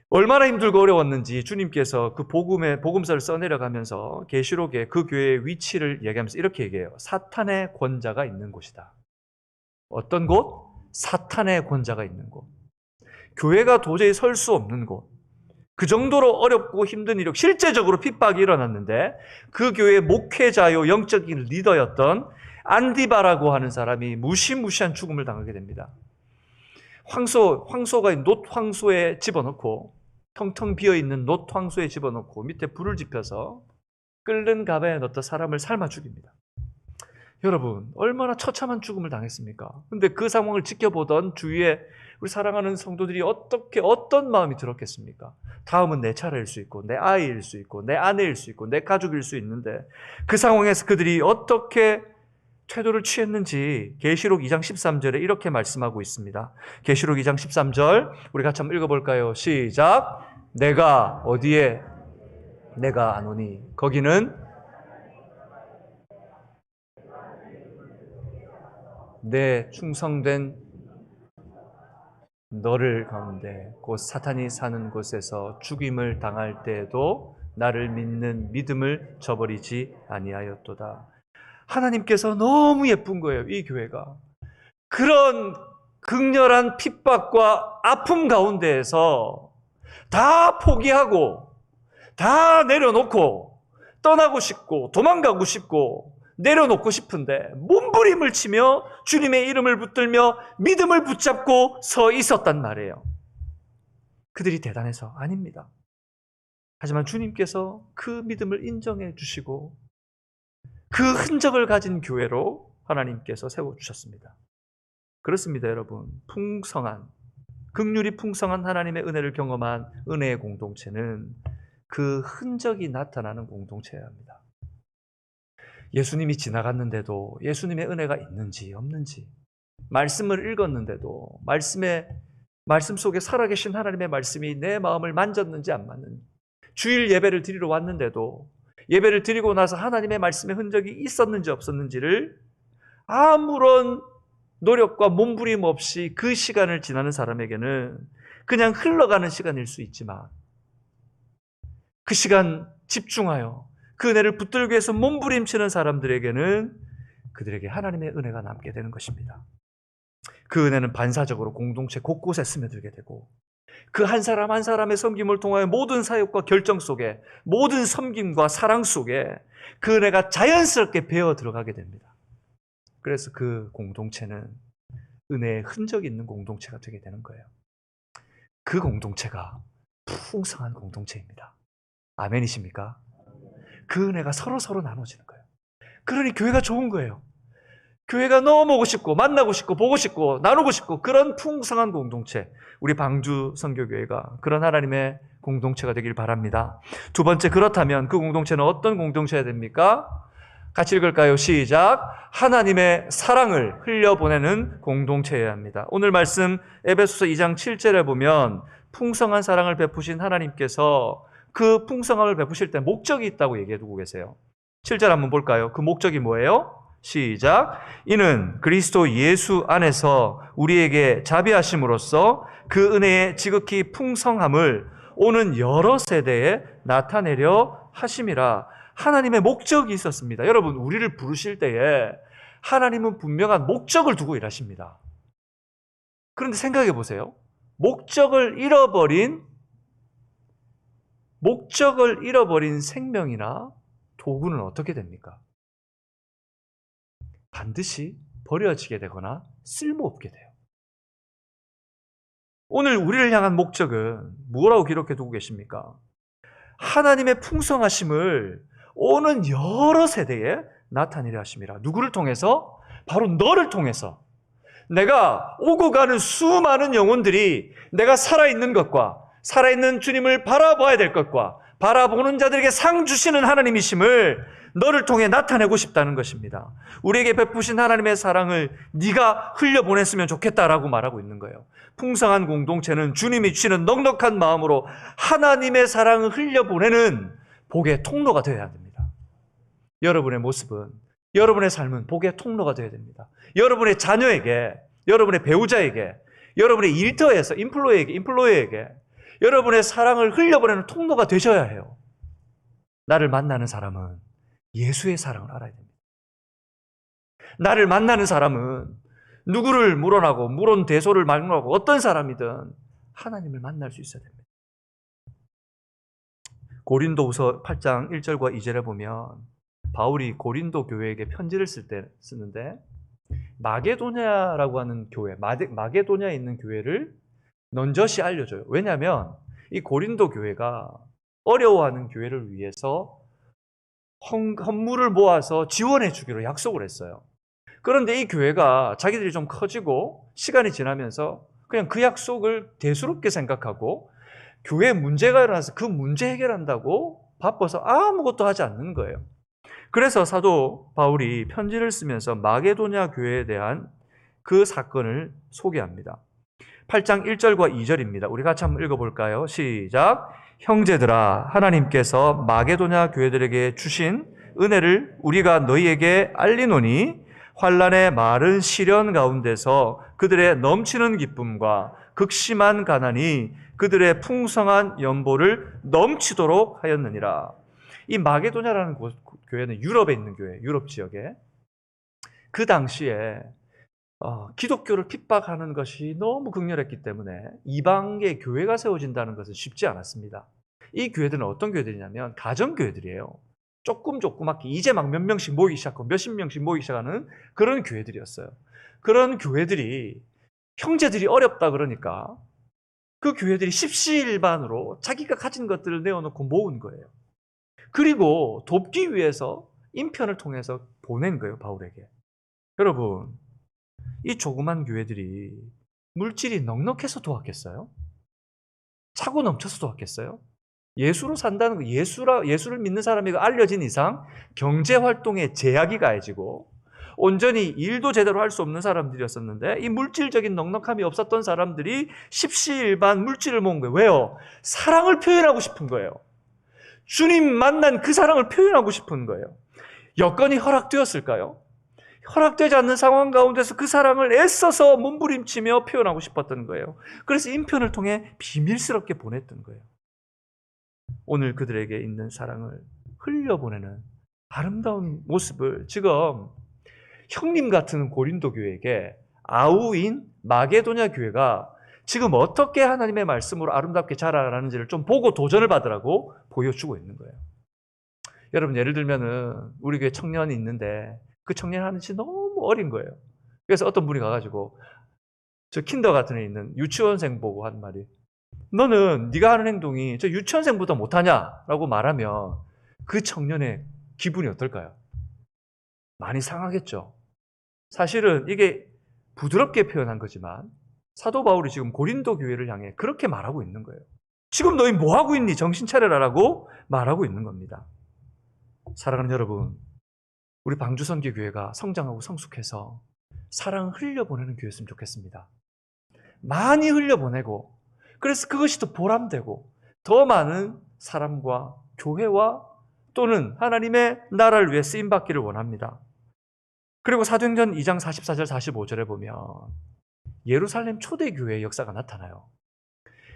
얼마나 힘들고 어려웠는지 주님께서 그 복음서를 써내려가면서 계시록에 그 교회의 위치를 얘기하면서 이렇게 얘기해요. 사탄의 권자가 있는 곳이다. 어떤 곳? 사탄의 권자가 있는 곳. 교회가 도저히 설 수 없는 곳. 그 정도로 어렵고 힘든 일이, 실제적으로 핍박이 일어났는데 그 교회의 목회자요 영적인 리더였던 안디바라고 하는 사람이 무시무시한 죽음을 당하게 됩니다. 황소가 놋 황소에 집어넣고, 텅텅 비어있는 놋 황소에 집어넣고 밑에 불을 지펴서 끓는 가마에 넣었다 사람을 삶아 죽입니다. 여러분, 얼마나 처참한 죽음을 당했습니까? 근데 그 상황을 지켜보던 주위에 우리 사랑하는 성도들이 어떤 마음이 들었겠습니까? 다음은 내 차례일 수 있고, 내 아이일 수 있고, 내 아내일 수 있고, 내 가족일 수 있는데 그 상황에서 그들이 어떻게 태도를 취했는지 계시록 2장 13절에 이렇게 말씀하고 있습니다. 계시록 2장 13절 우리 같이 한번 읽어볼까요? 시작. 내가 어디에 내가 아노니 거기는 내 충성된 너를 가운데 곧 사탄이 사는 곳에서 죽임을 당할 때에도 나를 믿는 믿음을 저버리지 아니하였도다. 하나님께서 너무 예쁜 거예요. 이 교회가 그런 극렬한 핍박과 아픔 가운데에서 다 포기하고 다 내려놓고 떠나고 싶고 도망가고 싶고 내려놓고 싶은데 몸부림을 치며 주님의 이름을 붙들며 믿음을 붙잡고 서 있었단 말이에요. 그들이 대단해서 아닙니다. 하지만 주님께서 그 믿음을 인정해 주시고 그 흔적을 가진 교회로 하나님께서 세워주셨습니다. 그렇습니다, 여러분. 극률이 풍성한 하나님의 은혜를 경험한 은혜의 공동체는 그 흔적이 나타나는 공동체여야 합니다. 예수님이 지나갔는데도 예수님의 은혜가 있는지 없는지, 말씀을 읽었는데도 말씀 속에 살아계신 하나님의 말씀이 내 마음을 만졌는지 안 만졌는지, 주일 예배를 드리러 왔는데도 예배를 드리고 나서 하나님의 말씀의 흔적이 있었는지 없었는지를 아무런 노력과 몸부림 없이 그 시간을 지나는 사람에게는 그냥 흘러가는 시간일 수 있지만 그 시간 집중하여 그 은혜를 붙들기 위해서 몸부림치는 사람들에게는 그들에게 하나님의 은혜가 남게 되는 것입니다. 그 은혜는 반사적으로 공동체 곳곳에 스며들게 되고 그 한 사람 한 사람의 섬김을 통하여 모든 사역과 결정 속에 모든 섬김과 사랑 속에 그 은혜가 자연스럽게 배어 들어가게 됩니다. 그래서 그 공동체는 은혜의 흔적이 있는 공동체가 되게 되는 거예요. 그 공동체가 풍성한 공동체입니다. 아멘이십니까? 그 은혜가 서로 나눠지는 거예요. 그러니 교회가 좋은 거예요. 교회가 너무 오고 싶고 만나고 싶고 보고 싶고 나누고 싶고 그런 풍성한 공동체, 우리 방주 선교교회가 그런 하나님의 공동체가 되길 바랍니다. 두 번째, 그렇다면 그 공동체는 어떤 공동체가 됩니까? 같이 읽을까요? 시작. 하나님의 사랑을 흘려보내는 공동체여야 합니다. 오늘 말씀 에베소서 2장 7절에 보면 풍성한 사랑을 베푸신 하나님께서 그 풍성함을 베푸실 때 목적이 있다고 얘기해 두고 계세요. 7절 한번 볼까요? 그 목적이 뭐예요? 시작. 이는 그리스도 예수 안에서 우리에게 자비하심으로써 그 은혜의 지극히 풍성함을 오는 여러 세대에 나타내려 하심이라. 하나님의 목적이 있었습니다. 여러분, 우리를 부르실 때에 하나님은 분명한 목적을 두고 일하십니다. 그런데 생각해 보세요. 목적을 잃어버린 생명이나 도구는 어떻게 됩니까? 반드시 버려지게 되거나 쓸모없게 돼요. 오늘 우리를 향한 목적은 뭐라고 기록해 두고 계십니까? 하나님의 풍성하심을 오는 여러 세대에 나타내려 하심이라. 누구를 통해서? 바로 너를 통해서. 내가 오고 가는 수많은 영혼들이 내가 살아있는 것과 살아있는 주님을 바라봐야 될 것과 바라보는 자들에게 상 주시는 하나님이심을 너를 통해 나타내고 싶다는 것입니다. 우리에게 베푸신 하나님의 사랑을 네가 흘려보냈으면 좋겠다라고 말하고 있는 거예요. 풍성한 공동체는 주님이 주시는 넉넉한 마음으로 하나님의 사랑을 흘려보내는 복의 통로가 되어야 됩니다. 여러분의 모습은, 여러분의 삶은 복의 통로가 되어야 됩니다. 여러분의 자녀에게, 여러분의 배우자에게, 여러분의 일터에서 인플로이에게 여러분의 사랑을 흘려보내는 통로가 되셔야 해요. 나를 만나는 사람은 예수의 사랑을 알아야 됩니다. 나를 만나는 사람은 누구를 물어나고 물어대소를 막론하고 어떤 사람이든 하나님을 만날 수 있어야 됩니다. 고린도후서 8장 1절과 2절에 보면 바울이 고린도 교회에게 편지를 쓰는데 마게도냐라고 하는 교회, 마게도냐에 있는 교회를 넌저시 알려줘요. 왜냐하면 이 고린도 교회가 어려워하는 교회를 위해서 헌물을 모아서 지원해 주기로 약속을 했어요. 그런데 이 교회가 자기들이 좀 커지고 시간이 지나면서 그냥 그 약속을 대수롭게 생각하고 교회에 문제가 일어나서 그 문제 해결한다고 바빠서 아무것도 하지 않는 거예요. 그래서 사도 바울이 편지를 쓰면서 마게도냐 교회에 대한 그 사건을 소개합니다. 8장 1절과 2절입니다. 우리 같이 한번 읽어볼까요? 시작. 형제들아, 하나님께서 마게도냐 교회들에게 주신 은혜를 우리가 너희에게 알리노니 환난의 마른 시련 가운데서 그들의 넘치는 기쁨과 극심한 가난이 그들의 풍성한 연보를 넘치도록 하였느니라. 이 마게도냐라는 교회는 유럽에 있는 교회예요. 유럽 지역에. 그 당시에 기독교를 핍박하는 것이 너무 극렬했기 때문에 이방의 교회가 세워진다는 것은 쉽지 않았습니다. 이 교회들은 어떤 교회들이냐면 가정교회들이에요. 조그맣게 이제 막 몇 명씩 모이기 시작하고 몇십 명씩 모이기 시작하는 그런 교회들이었어요. 그런 교회들이 형제들이 어렵다 그러니까 그 교회들이 십시일반으로 자기가 가진 것들을 내어놓고 모은 거예요. 그리고 돕기 위해서 인편을 통해서 보낸 거예요, 바울에게. 여러분, 이 조그만 교회들이 물질이 넉넉해서 도왔겠어요? 차고 넘쳐서 도왔겠어요? 예수로 산다는 거, 예수를 믿는 사람이 알려진 이상 경제활동에 제약이 가해지고 온전히 일도 제대로 할 수 없는 사람들이었었는데 이 물질적인 넉넉함이 없었던 사람들이 십시일반 물질을 모은 거예요. 왜요? 사랑을 표현하고 싶은 거예요. 주님 만난 그 사랑을 표현하고 싶은 거예요. 여건이 허락되었을까요? 허락되지 않는 상황 가운데서 그 사랑을 애써서 몸부림치며 표현하고 싶었던 거예요. 그래서 인편을 통해 비밀스럽게 보냈던 거예요. 오늘 그들에게 있는 사랑을 흘려보내는 아름다운 모습을 지금 형님 같은 고린도 교회에게 아우인 마게도냐 교회가 지금 어떻게 하나님의 말씀으로 아름답게 자라나는지를 좀 보고 도전을 받으라고 보여주고 있는 거예요. 여러분, 예를 들면은 우리 교회 청년이 있는데 그 청년이 하는 짓이 너무 어린 거예요. 그래서 어떤 분이 가가지고 저 킨더가튼에 있는 유치원생 보고 한 말이, 너는 네가 하는 행동이 저 유치원생보다 못하냐라고 말하면 그 청년의 기분이 어떨까요? 많이 상하겠죠. 사실은 이게 부드럽게 표현한 거지만 사도 바울이 지금 고린도 교회를 향해 그렇게 말하고 있는 거예요. 지금 너희 뭐 하고 있니? 정신 차려라라고 말하고 있는 겁니다. 사랑하는 여러분, 우리 방주선교 교회가 성장하고 성숙해서 사랑을 흘려보내는 교회였으면 좋겠습니다. 많이 흘려보내고, 그래서 그것이 더 보람되고 더 많은 사람과 교회와 또는 하나님의 나라를 위해 쓰임받기를 원합니다. 그리고 사도행전 2장 44절 45절에 보면 예루살렘 초대교회의 역사가 나타나요.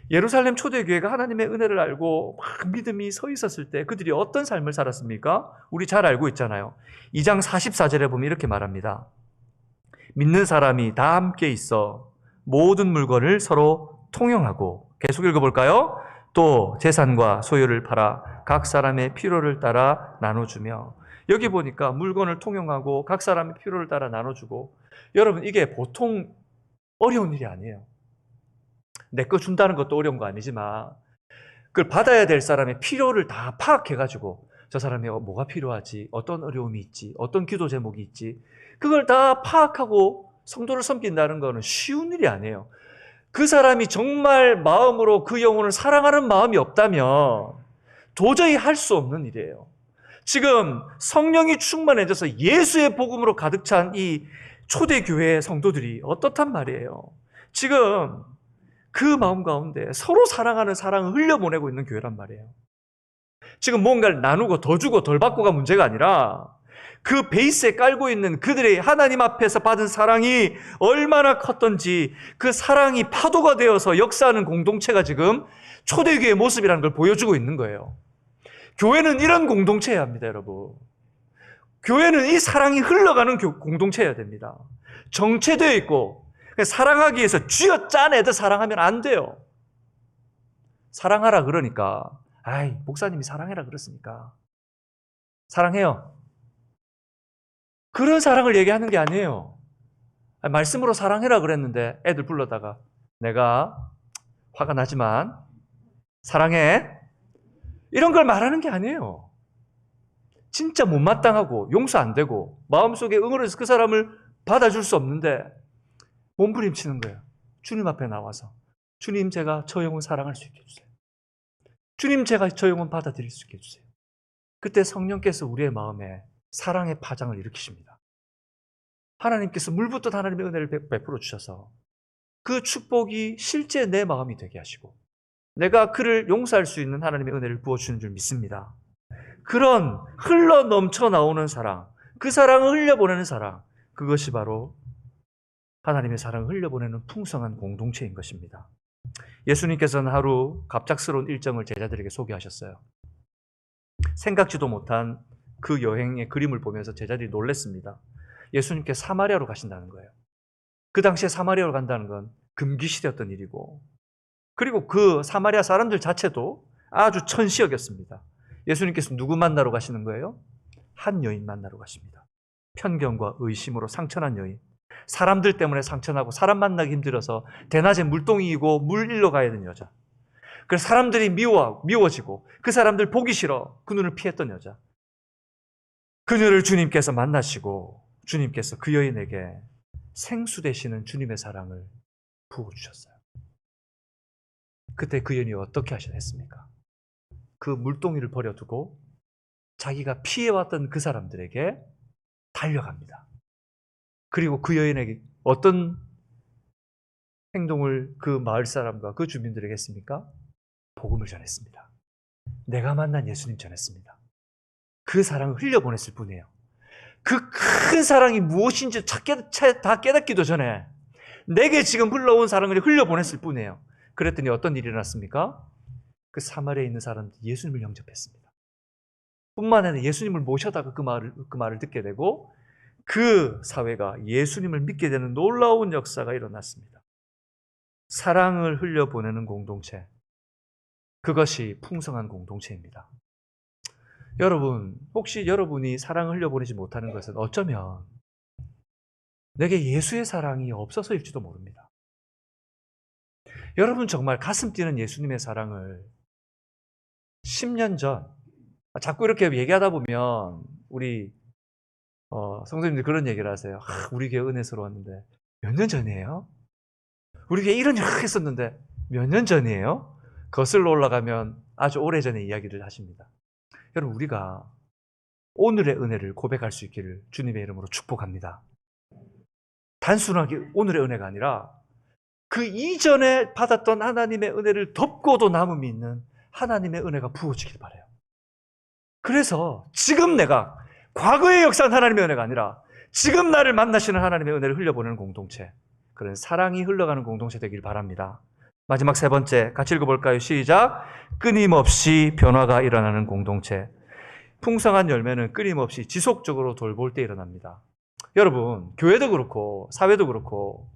예루살렘 초대교회가 하나님의 은혜를 알고 막 믿음이 서 있었을 때 그들이 어떤 삶을 살았습니까? 우리 잘 알고 있잖아요. 2장 44절에 보면 이렇게 말합니다. 믿는 사람이 다 함께 있어 모든 물건을 서로 통용하고, 계속 읽어볼까요? 또 재산과 소유를 팔아 각 사람의 필요를 따라 나눠주며. 여기 보니까 물건을 통용하고 각 사람의 필요를 따라 나눠주고, 여러분, 이게 보통 어려운 일이 아니에요. 내 거 준다는 것도 어려운 거 아니지만 그걸 받아야 될 사람의 필요를 다 파악해가지고 저 사람이 뭐가 필요하지, 어떤 어려움이 있지, 어떤 기도 제목이 있지, 그걸 다 파악하고 성도를 섬긴다는 것은 쉬운 일이 아니에요. 그 사람이 정말 마음으로 그 영혼을 사랑하는 마음이 없다면 도저히 할 수 없는 일이에요. 지금 성령이 충만해져서 예수의 복음으로 가득 찬 이 초대교회 성도들이 어떻단 말이에요. 지금 그 마음 가운데 서로 사랑하는 사랑을 흘려보내고 있는 교회란 말이에요. 지금 뭔가를 나누고 더 주고 덜 받고가 문제가 아니라 그 베이스에 깔고 있는 그들의 하나님 앞에서 받은 사랑이 얼마나 컸던지, 그 사랑이 파도가 되어서 역사하는 공동체가 지금 초대교회의 모습이라는 걸 보여주고 있는 거예요. 교회는 이런 공동체여야 합니다, 여러분. 교회는 이 사랑이 흘러가는 공동체여야 됩니다. 정체되어 있고, 사랑하기 위해서 쥐어짜내듯 사랑하면 안 돼요. 사랑하라 그러니까, 아이, 목사님이 사랑해라 그랬으니까 사랑해요. 그런 사랑을 얘기하는 게 아니에요. 말씀으로 사랑해라 그랬는데 애들 불러다가 내가 화가 나지만 사랑해, 이런 걸 말하는 게 아니에요. 진짜 못마땅하고 용서 안 되고 마음속에 응어려서 그 사람을 받아줄 수 없는데 몸부림치는 거예요. 주님 앞에 나와서, 주님, 제가 저 영혼 사랑할 수 있게 해주세요. 주님, 제가 저 영혼 받아들일 수 있게 해주세요. 그때 성령께서 우리의 마음에 사랑의 파장을 일으키십니다. 하나님께서 물붓듯 하나님의 은혜를 베풀어 주셔서 그 축복이 실제 내 마음이 되게 하시고 내가 그를 용서할 수 있는 하나님의 은혜를 부어주는 줄 믿습니다. 그런 흘러 넘쳐 나오는 사랑, 그 사랑을 흘려보내는 사랑, 그것이 바로 하나님의 사랑을 흘려보내는 풍성한 공동체인 것입니다. 예수님께서는 하루 갑작스러운 일정을 제자들에게 소개하셨어요. 생각지도 못한 그 여행의 그림을 보면서 제자들이 놀랐습니다. 예수님께서 사마리아로 가신다는 거예요. 그 당시에 사마리아로 간다는 건 금기시되었던 일이고, 그리고 그 사마리아 사람들 자체도 아주 천시 여겼습니다. 예수님께서 누구 만나러 가시는 거예요? 한 여인 만나러 가십니다. 편견과 의심으로 상처난 여인. 사람들 때문에 상처나고 사람 만나기 힘들어서 대낮에 물동이고 물 일러 가야 되는 여자. 그래서 사람들이 미워지고 그 사람들 보기 싫어 그 눈을 피했던 여자. 그녀를 주님께서 만나시고 주님께서 그 여인에게 생수 되시는 주님의 사랑을 부어주셨어요. 그때 그 여인이 어떻게 했습니까? 그 물동이를 버려두고 자기가 피해왔던 그 사람들에게 달려갑니다. 그리고 그 여인에게 어떤 행동을 그 마을 사람과 그 주민들에게 했습니까? 복음을 전했습니다. 내가 만난 예수님 전했습니다. 그 사랑을 흘려보냈을 뿐이에요. 그 큰 사랑이 무엇인지 다 깨닫기도 전에 내게 지금 흘러온 사랑을 흘려보냈을 뿐이에요. 그랬더니 어떤 일이 일어났습니까? 그 사마리아에 있는 사람들이 예수님을 영접했습니다. 뿐만 아니라 예수님을 모셔다가 그 말을 듣게 되고 그 사회가 예수님을 믿게 되는 놀라운 역사가 일어났습니다. 사랑을 흘려보내는 공동체, 그것이 풍성한 공동체입니다. 여러분, 혹시 여러분이 사랑을 흘려보내지 못하는 것은 어쩌면 내게 예수의 사랑이 없어서일지도 모릅니다. 여러분 정말 가슴 뛰는 예수님의 사랑을 10년 전, 자꾸 이렇게 얘기하다 보면 우리 성도님들 그런 얘기를 하세요. 우리 교회 은혜스러웠는데 몇 년 전이에요? 우리 교회 이런 일을 했었는데 몇 년 전이에요? 거슬러 올라가면 아주 오래전의 이야기를 하십니다. 여러분, 우리가 오늘의 은혜를 고백할 수 있기를 주님의 이름으로 축복합니다. 단순하게 오늘의 은혜가 아니라 그 이전에 받았던 하나님의 은혜를 덮고도 남음이 있는 하나님의 은혜가 부어지길 바라요. 그래서 지금 내가 과거의 역사는 하나님의 은혜가 아니라 지금 나를 만나시는 하나님의 은혜를 흘려보내는 공동체, 그런 사랑이 흘러가는 공동체 되길 바랍니다. 마지막 세 번째, 같이 읽어볼까요? 시작! 끊임없이 변화가 일어나는 공동체. 풍성한 열매는 끊임없이 지속적으로 돌볼 때 일어납니다. 여러분, 교회도 그렇고 사회도 그렇고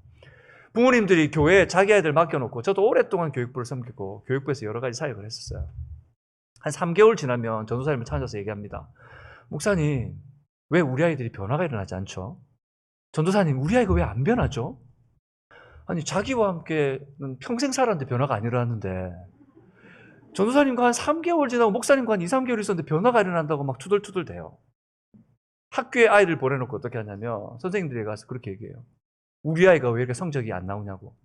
부모님들이 교회에 자기 아이들 맡겨놓고, 저도 오랫동안 교육부를 섬기고 교육부에서 여러 가지 사역을 했었어요. 한 3개월 지나면 전도사님을 찾아서 얘기합니다. 목사님, 왜 우리 아이들이 변화가 일어나지 않죠? 전도사님, 우리 아이가 왜 안 변하죠? 아니, 자기와 함께는 평생 살았는데 변화가 안 일어났는데, 전도사님과 한 3개월 지나고 목사님과 한 2, 3개월 있었는데 변화가 일어난다고 막 투덜투덜 대요. 학교에 아이를 보내놓고 어떻게 하냐면 선생님들이 가서 그렇게 얘기해요. 우리 아이가 왜 이렇게 성적이 안 나오냐고.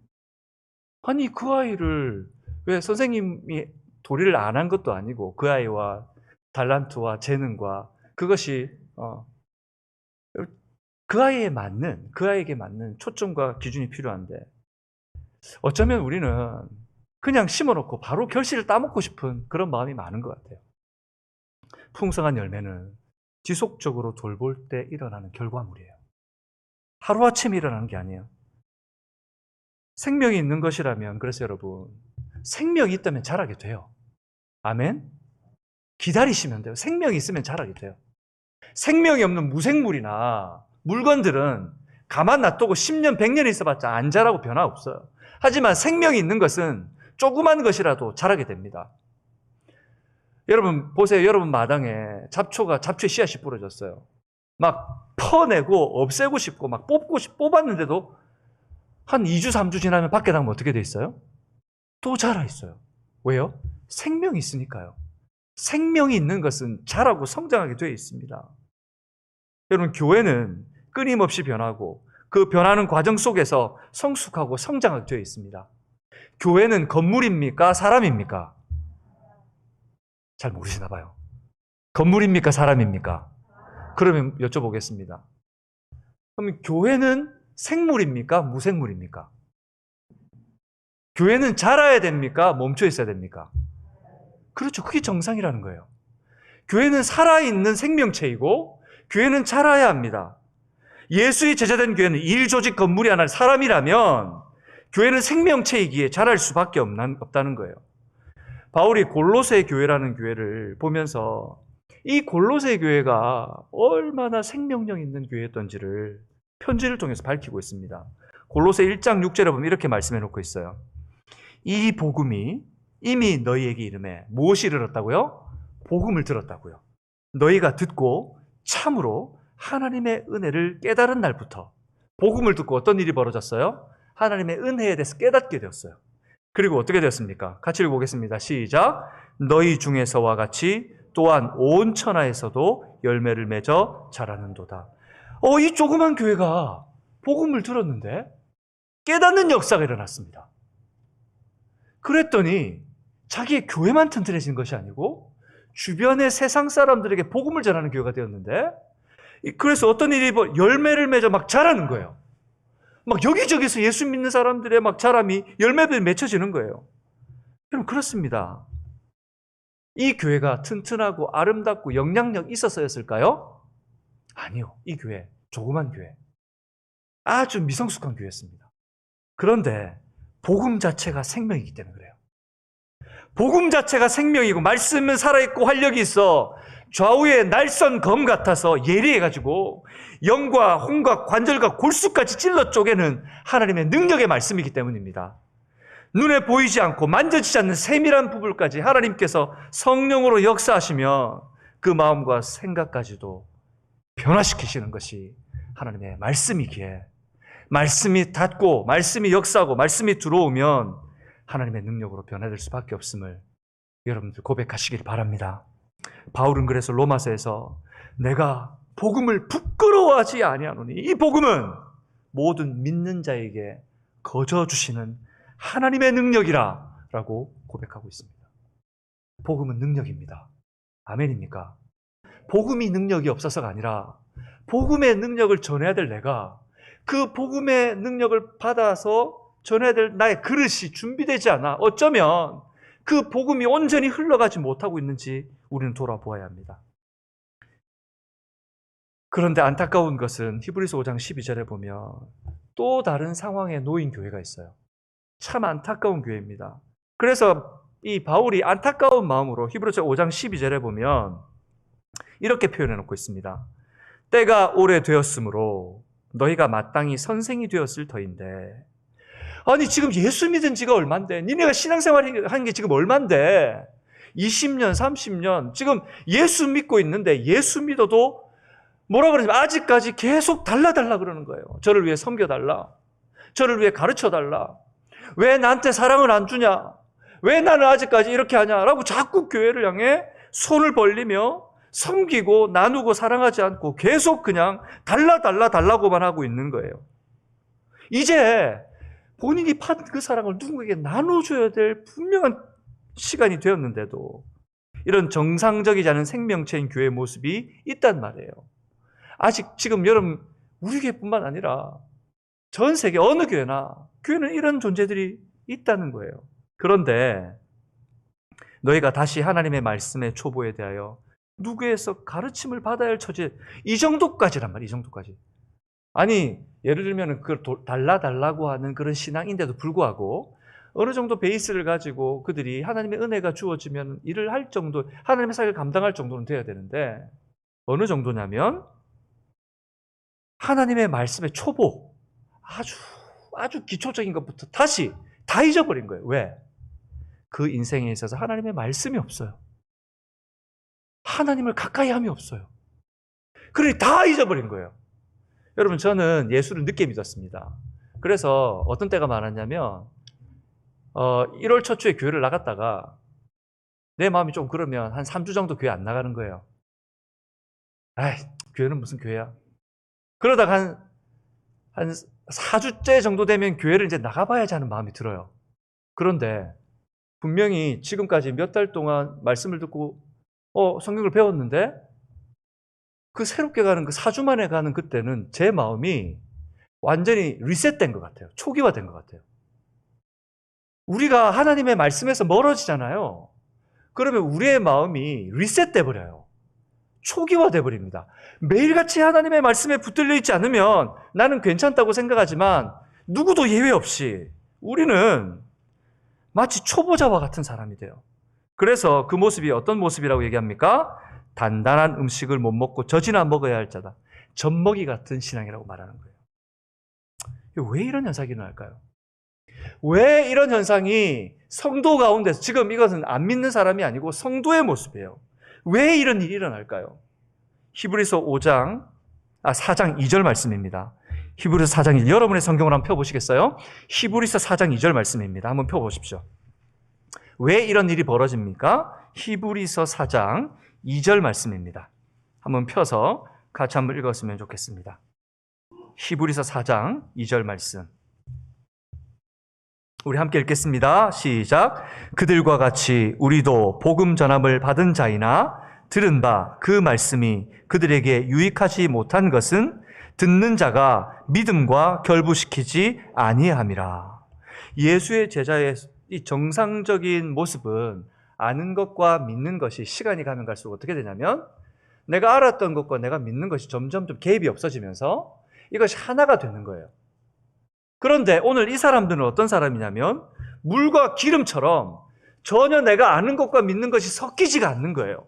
아니, 그 아이를 왜 선생님이 도리를 안 한 것도 아니고 그 아이와 달란트와 재능과 그것이 그 아이에게 맞는 초점과 기준이 필요한데, 어쩌면 우리는 그냥 심어놓고 바로 결실을 따먹고 싶은 그런 마음이 많은 것 같아요. 풍성한 열매는 지속적으로 돌볼 때 일어나는 결과물이에요. 하루아침에 일어나는 게 아니에요. 생명이 있는 것이라면, 그래서 여러분, 생명이 있다면 자라게 돼요. 아멘? 기다리시면 돼요. 생명이 있으면 자라게 돼요. 생명이 없는 무생물이나 물건들은 가만 놔두고 10년, 100년 있어봤자 안 자라고 변화 없어요. 하지만 생명이 있는 것은 조그만 것이라도 자라게 됩니다. 여러분 보세요. 여러분 마당에 잡초에 씨앗이 부러졌어요. 막 퍼내고 없애고 싶고 막 뽑았는데도 한 2주, 3주 지나면 밖에 나가면 어떻게 돼 있어요? 또 자라 있어요. 왜요? 생명이 있으니까요. 생명이 있는 것은 자라고 성장하게 되어 있습니다. 여러분, 교회는 끊임없이 변하고 그 변하는 과정 속에서 성숙하고 성장하게 되어 있습니다. 교회는 건물입니까? 사람입니까? 잘 모르시나 봐요. 건물입니까? 사람입니까? 그러면 여쭤보겠습니다. 그럼 교회는 생물입니까? 무생물입니까? 교회는 자라야 됩니까? 멈춰 있어야 됩니까? 그렇죠. 그게 정상이라는 거예요. 교회는 살아있는 생명체이고 교회는 자라야 합니다. 예수의 제자된 교회는 일조직 건물이 하나 사람이라면 교회는 생명체이기에 자랄 수밖에 없다는 거예요. 바울이 골로새 교회라는 교회를 보면서 이 골로새 교회가 얼마나 생명력 있는 교회였던지를 편지를 통해서 밝히고 있습니다. 골로새 1장 6절에 보면 이렇게 말씀해 놓고 있어요. 이 복음이 이미 너희에게 이름에 무엇이 이르렀다고요? 복음을 들었다고요. 너희가 듣고 참으로 하나님의 은혜를 깨달은 날부터 복음을 듣고 어떤 일이 벌어졌어요? 하나님의 은혜에 대해서 깨닫게 되었어요. 그리고 어떻게 되었습니까? 같이 읽어보겠습니다. 시작! 너희 중에서와 같이 또한 온 천하에서도 열매를 맺어 자라는도다. 이 조그만 교회가 복음을 들었는데 깨닫는 역사가 일어났습니다. 그랬더니 자기의 교회만 튼튼해진 것이 아니고 주변의 세상 사람들에게 복음을 전하는 교회가 되었는데, 그래서 어떤 일이 열매를 맺어 막 자라는 거예요. 막 여기저기서 예수 믿는 사람들의 막 자람이 열매들이 맺혀지는 거예요. 여러분, 그렇습니다. 이 교회가 튼튼하고 아름답고 영향력 있어서였을까요? 아니요. 이 교회, 조그만 교회, 아주 미성숙한 교회였습니다. 그런데 복음 자체가 생명이기 때문에 그래요. 복음 자체가 생명이고 말씀은 살아있고 활력이 있어 좌우에 날선 검 같아서 예리해가지고 영과 혼과 관절과 골수까지 찔러 쪼개는 하나님의 능력의 말씀이기 때문입니다. 눈에 보이지 않고 만져지지 않는 세밀한 부분까지 하나님께서 성령으로 역사하시며 그 마음과 생각까지도 변화시키시는 것이 하나님의 말씀이기에, 말씀이 닿고 말씀이 역사하고 말씀이 들어오면 하나님의 능력으로 변화될 수밖에 없음을 여러분들 고백하시길 바랍니다. 바울은 그래서 로마서에서 내가 복음을 부끄러워하지 아니하노니 이 복음은 모든 믿는 자에게 거저 주시는 하나님의 능력이라 라고 고백하고 있습니다. 복음은 능력입니다. 아멘입니까? 복음이 능력이 없어서가 아니라 복음의 능력을 전해야 될 내가 그 복음의 능력을 받아서 전해야 될 나의 그릇이 준비되지 않아 어쩌면 그 복음이 온전히 흘러가지 못하고 있는지 우리는 돌아보아야 합니다. 그런데 안타까운 것은 히브리서 5장 12절에 보면 또 다른 상황에 놓인 교회가 있어요. 참 안타까운 교회입니다. 그래서 이 바울이 안타까운 마음으로 히브리서 5장 12절에 보면 이렇게 표현해 놓고 있습니다. 때가 오래되었으므로 너희가 마땅히 선생이 되었을 터인데, 아니 지금 예수 믿은 지가 얼만데, 니네가 신앙생활 한 게 지금 얼만데 20년 30년 지금 예수 믿고 있는데 예수 믿어도 뭐라 그러냐면 아직까지 계속 달라달라 그러는 거예요. 저를 위해 섬겨달라, 저를 위해 가르쳐달라, 왜 나한테 사랑을 안 주냐, 왜 나는 아직까지 이렇게 하냐라고 자꾸 교회를 향해 손을 벌리며 섬기고 나누고 사랑하지 않고 계속 그냥 달라고만 하고 있는 거예요. 이제 본인이 받은 그 사랑을 누군가에게 나눠줘야 될 분명한 시간이 되었는데도 이런 정상적이지 않은 생명체인 교회의 모습이 있단 말이에요. 아직 지금 여러분 우리 교회뿐만 아니라 전 세계 어느 교회나 교회는 이런 존재들이 있다는 거예요. 그런데 너희가 다시 하나님의 말씀의 초보에 대하여 누구에서 가르침을 받아야 할 처지에 이 정도까지란 말이에요. 이 정도까지. 아니 예를 들면 그걸 달라고 하는 그런 신앙인데도 불구하고 어느 정도 베이스를 가지고 그들이 하나님의 은혜가 주어지면 일을 할 정도, 하나님의 사역을 감당할 정도는 돼야 되는데 어느 정도냐면 하나님의 말씀의 초보, 아주 기초적인 것부터 다시 다 잊어버린 거예요. 왜? 그 인생에 있어서 하나님의 말씀이 없어요. 하나님을 가까이 함이 없어요. 그러니 다 잊어버린 거예요. 여러분 저는 예수를 늦게 믿었습니다. 그래서 어떤 때가 많았냐면 1월 첫 주에 교회를 나갔다가 내 마음이 좀 그러면 한 3주 정도 교회 안 나가는 거예요. 아이, 교회는 무슨 교회야? 그러다가 한 4주째 정도 되면 교회를 이제 나가봐야지 하는 마음이 들어요. 그런데 분명히 지금까지 몇 달 동안 말씀을 듣고 성경을 배웠는데 그 새롭게 가는 그 4주 만에 가는 그때는 제 마음이 완전히 리셋된 것 같아요. 초기화된 것 같아요. 우리가 하나님의 말씀에서 멀어지잖아요. 그러면 우리의 마음이 리셋돼 버려요. 초기화돼 버립니다. 매일같이 하나님의 말씀에 붙들려 있지 않으면 나는 괜찮다고 생각하지만 누구도 예외 없이 우리는 마치 초보자와 같은 사람이 돼요. 그래서 그 모습이 어떤 모습이라고 얘기합니까? 단단한 음식을 못 먹고 젖이나 먹어야 할 자다. 젖먹이 같은 신앙이라고 말하는 거예요. 왜 이런 현상이 일어날까요? 왜 이런 현상이 성도 가운데서, 지금 이것은 안 믿는 사람이 아니고 성도의 모습이에요. 왜 이런 일이 일어날까요? 히브리서 4장 2절 말씀입니다. 히브리서 4장 2절, 여러분의 성경을 한번 펴보시겠어요? 히브리서 4장 2절 말씀입니다. 한번 펴보십시오. 왜 이런 일이 벌어집니까? 히브리서 4장 2절 말씀입니다. 한번 펴서 같이 한번 읽었으면 좋겠습니다. 히브리서 4장 2절 말씀. 우리 함께 읽겠습니다. 시작. 그들과 같이 우리도 복음 전함을 받은 자이나 들은 바 그 말씀이 그들에게 유익하지 못한 것은 듣는 자가 믿음과 결부시키지 아니함이라. 예수의 제자의 이 정상적인 모습은 아는 것과 믿는 것이 시간이 가면 갈수록 어떻게 되냐면 내가 알았던 것과 내가 믿는 것이 점점 좀 갭이 없어지면서 이것이 하나가 되는 거예요. 그런데 오늘 이 사람들은 어떤 사람이냐면 물과 기름처럼 전혀 내가 아는 것과 믿는 것이 섞이지가 않는 거예요.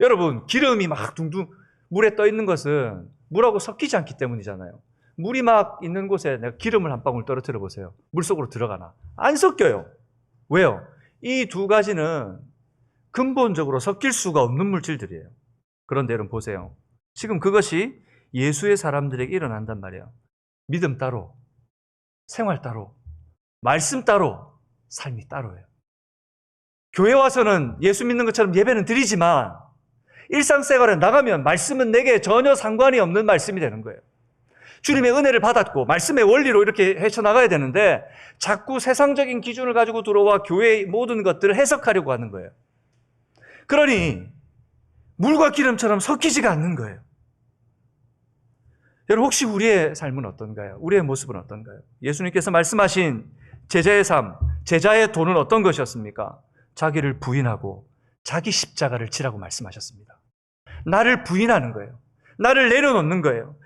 여러분, 기름이 막 둥둥 물에 떠 있는 것은 물하고 섞이지 않기 때문이잖아요. 물이 막 있는 곳에 내가 기름을 한 방울 떨어뜨려 보세요. 물속으로 들어가나? 안 섞여요. 왜요? 이 두 가지는 근본적으로 섞일 수가 없는 물질들이에요. 그런데 여러분 보세요. 지금 그것이 예수의 사람들에게 일어난단 말이에요. 믿음 따로, 생활 따로, 말씀 따로, 삶이 따로예요. 교회 와서는 예수 믿는 것처럼 예배는 드리지만 일상생활에 나가면 말씀은 내게 전혀 상관이 없는 말씀이 되는 거예요. 주님의 은혜를 받았고 말씀의 원리로 이렇게 헤쳐나가야 되는데 자꾸 세상적인 기준을 가지고 들어와 교회의 모든 것들을 해석하려고 하는 거예요. 그러니 물과 기름처럼 섞이지가 않는 거예요. 여러분, 혹시 우리의 삶은 어떤가요? 우리의 모습은 어떤가요? 예수님께서 말씀하신 제자의 삶, 제자의 도는 어떤 것이었습니까? 자기를 부인하고 자기 십자가를 지라고 말씀하셨습니다. 나를 부인하는 거예요. 나를 내려놓는 거예요.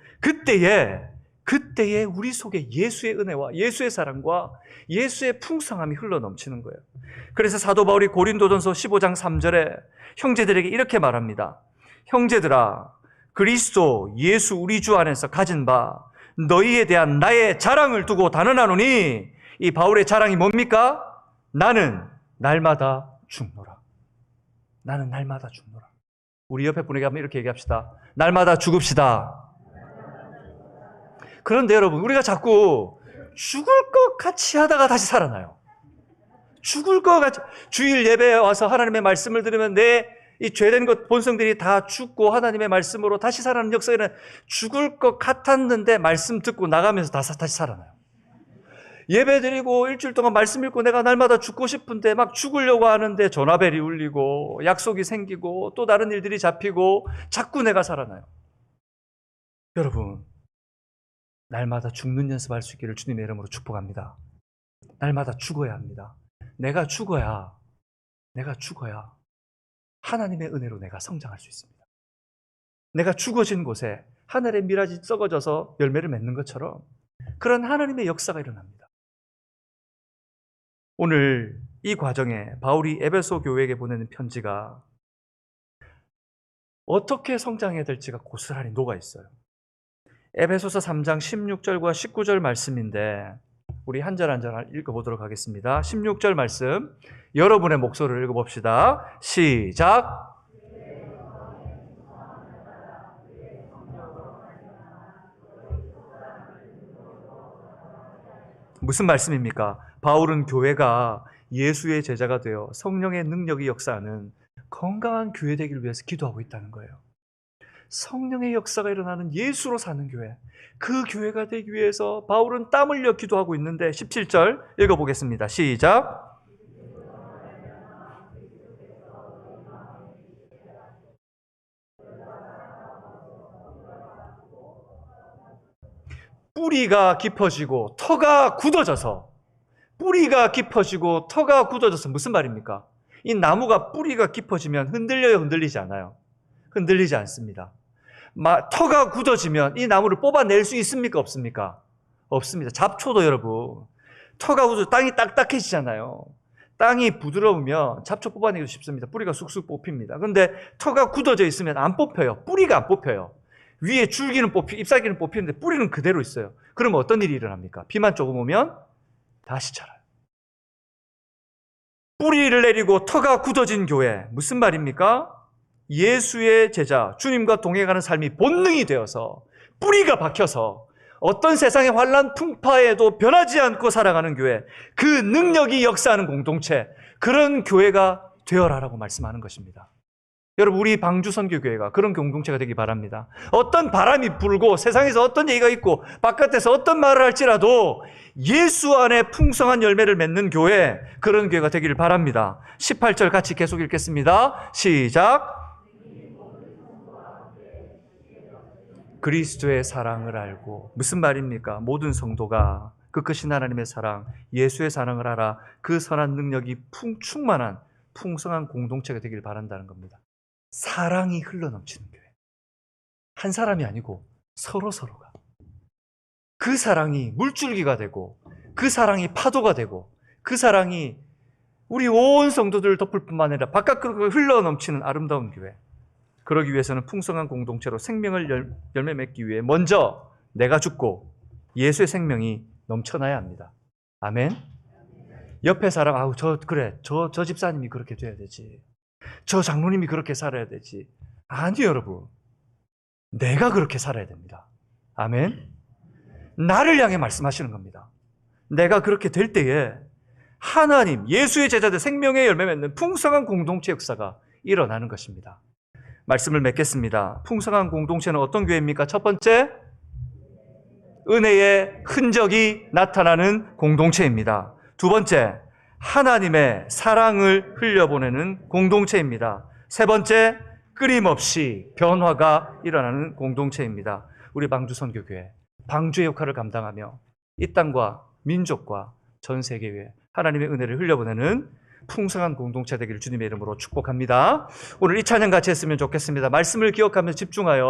그때에 우리 속에 예수의 은혜와 예수의 사랑과 예수의 풍성함이 흘러넘치는 거예요. 그래서 사도 바울이 고린도전서 15장 3절에 형제들에게 이렇게 말합니다. 형제들아, 그리스도 예수 우리 주 안에서 가진 바 너희에 대한 나의 자랑을 두고 단언하노니, 이 바울의 자랑이 뭡니까? 나는 날마다 죽노라. 나는 날마다 죽노라. 우리 옆에 분에게 한번 이렇게 얘기합시다. 날마다 죽읍시다. 그런데 여러분, 우리가 자꾸 죽을 것 같이 하다가 다시 살아나요. 죽을 것 같이. 주일 예배에 와서 하나님의 말씀을 들으면 내 이 죄된 것 본성들이 다 죽고 하나님의 말씀으로 다시 살아나는 역사에는 죽을 것 같았는데 말씀 듣고 나가면서 다시 살아나요. 예배 드리고 일주일 동안 말씀 읽고 내가 날마다 죽고 싶은데 막 죽으려고 하는데 전화벨이 울리고 약속이 생기고 또 다른 일들이 잡히고 자꾸 내가 살아나요. 여러분, 날마다 죽는 연습할 수 있기를 주님의 이름으로 축복합니다. 날마다 죽어야 합니다. 내가 죽어야 하나님의 은혜로 내가 성장할 수 있습니다. 내가 죽어진 곳에 하늘의 미라지 썩어져서 열매를 맺는 것처럼 그런 하나님의 역사가 일어납니다. 오늘 이 과정에 바울이 에베소 교회에게 보내는 편지가 어떻게 성장해야 될지가 고스란히 녹아 있어요. 에베소서 3장 16절과 19절 말씀인데 우리 한 절 한 절 읽어보도록 하겠습니다. 16절 말씀 여러분의 목소리를 읽어봅시다. 시작. 무슨 말씀입니까? 바울은 교회가 예수의 제자가 되어 성령의 능력이 역사하는 건강한 교회 되기를 위해서 기도하고 있다는 거예요. 성령의 역사가 일어나는 예수로 사는 교회, 그 교회가 되기 위해서 바울은 땀 흘려 기도하고 있는데 17절 읽어보겠습니다. 시작. 뿌리가 깊어지고 터가 굳어져서 무슨 말입니까? 이 나무가 뿌리가 깊어지면 흔들려요, 흔들리지 않아요? 흔들리지 않습니다. 터가 굳어지면 이 나무를 뽑아낼 수 있습니까, 없습니까? 없습니다. 잡초도 여러분, 터가 굳어 땅이 딱딱해지잖아요. 땅이 부드러우면 잡초 뽑아내기 쉽습니다. 뿌리가 쑥쑥 뽑힙니다. 그런데 터가 굳어져 있으면 안 뽑혀요. 뿌리가 안 뽑혀요. 위에 줄기는 잎사귀는 뽑히는데 뿌리는 그대로 있어요. 그러면 어떤 일이 일어납니까? 비만 조금 오면 다시 자라요. 뿌리를 내리고 터가 굳어진 교회, 무슨 말입니까? 예수의 제자, 주님과 동행하는 삶이 본능이 되어서 뿌리가 박혀서 어떤 세상의 환난 풍파에도 변하지 않고 살아가는 교회, 그 능력이 역사하는 공동체, 그런 교회가 되어라라고 말씀하는 것입니다. 여러분, 우리 방주선교교회가 그런 공동체가 되기 바랍니다. 어떤 바람이 불고 세상에서 어떤 얘기가 있고 바깥에서 어떤 말을 할지라도 예수 안에 풍성한 열매를 맺는 교회, 그런 교회가 되기를 바랍니다. 18절 같이 계속 읽겠습니다. 시작. 그리스도의 사랑을 알고, 무슨 말입니까? 모든 성도가 그 크신 하나님의 사랑, 예수의 사랑을 알아 그 선한 능력이 충만한 풍성한 공동체가 되기를 바란다는 겁니다. 사랑이 흘러넘치는 교회. 한 사람이 아니고 서로가 그 사랑이 물줄기가 되고, 그 사랑이 파도가 되고, 그 사랑이 우리 온 성도들을 덮을 뿐만 아니라 바깥으로 흘러넘치는 아름다운 교회, 그러기 위해서는 풍성한 공동체로 생명을 열매 맺기 위해 먼저 내가 죽고 예수의 생명이 넘쳐나야 합니다. 아멘. 옆에 사람, 아우, 저 집사님이 그렇게 돼야 되지. 저 장로님이 그렇게 살아야 되지. 아니요, 여러분. 내가 그렇게 살아야 됩니다. 아멘. 나를 향해 말씀하시는 겁니다. 내가 그렇게 될 때에 하나님, 예수의 제자들 생명의 열매 맺는 풍성한 공동체 역사가 일어나는 것입니다. 말씀을 맺겠습니다. 풍성한 공동체는 어떤 교회입니까? 첫 번째, 은혜의 흔적이 나타나는 공동체입니다. 두 번째, 하나님의 사랑을 흘려보내는 공동체입니다. 세 번째, 끊임없이 변화가 일어나는 공동체입니다. 우리 방주선교교회, 방주의 역할을 감당하며 이 땅과 민족과 전 세계에 하나님의 은혜를 흘려보내는 풍성한 공동체 되기를 주님의 이름으로 축복합니다. 오늘 이 찬양 같이 했으면 좋겠습니다. 말씀을 기억하면서 집중하여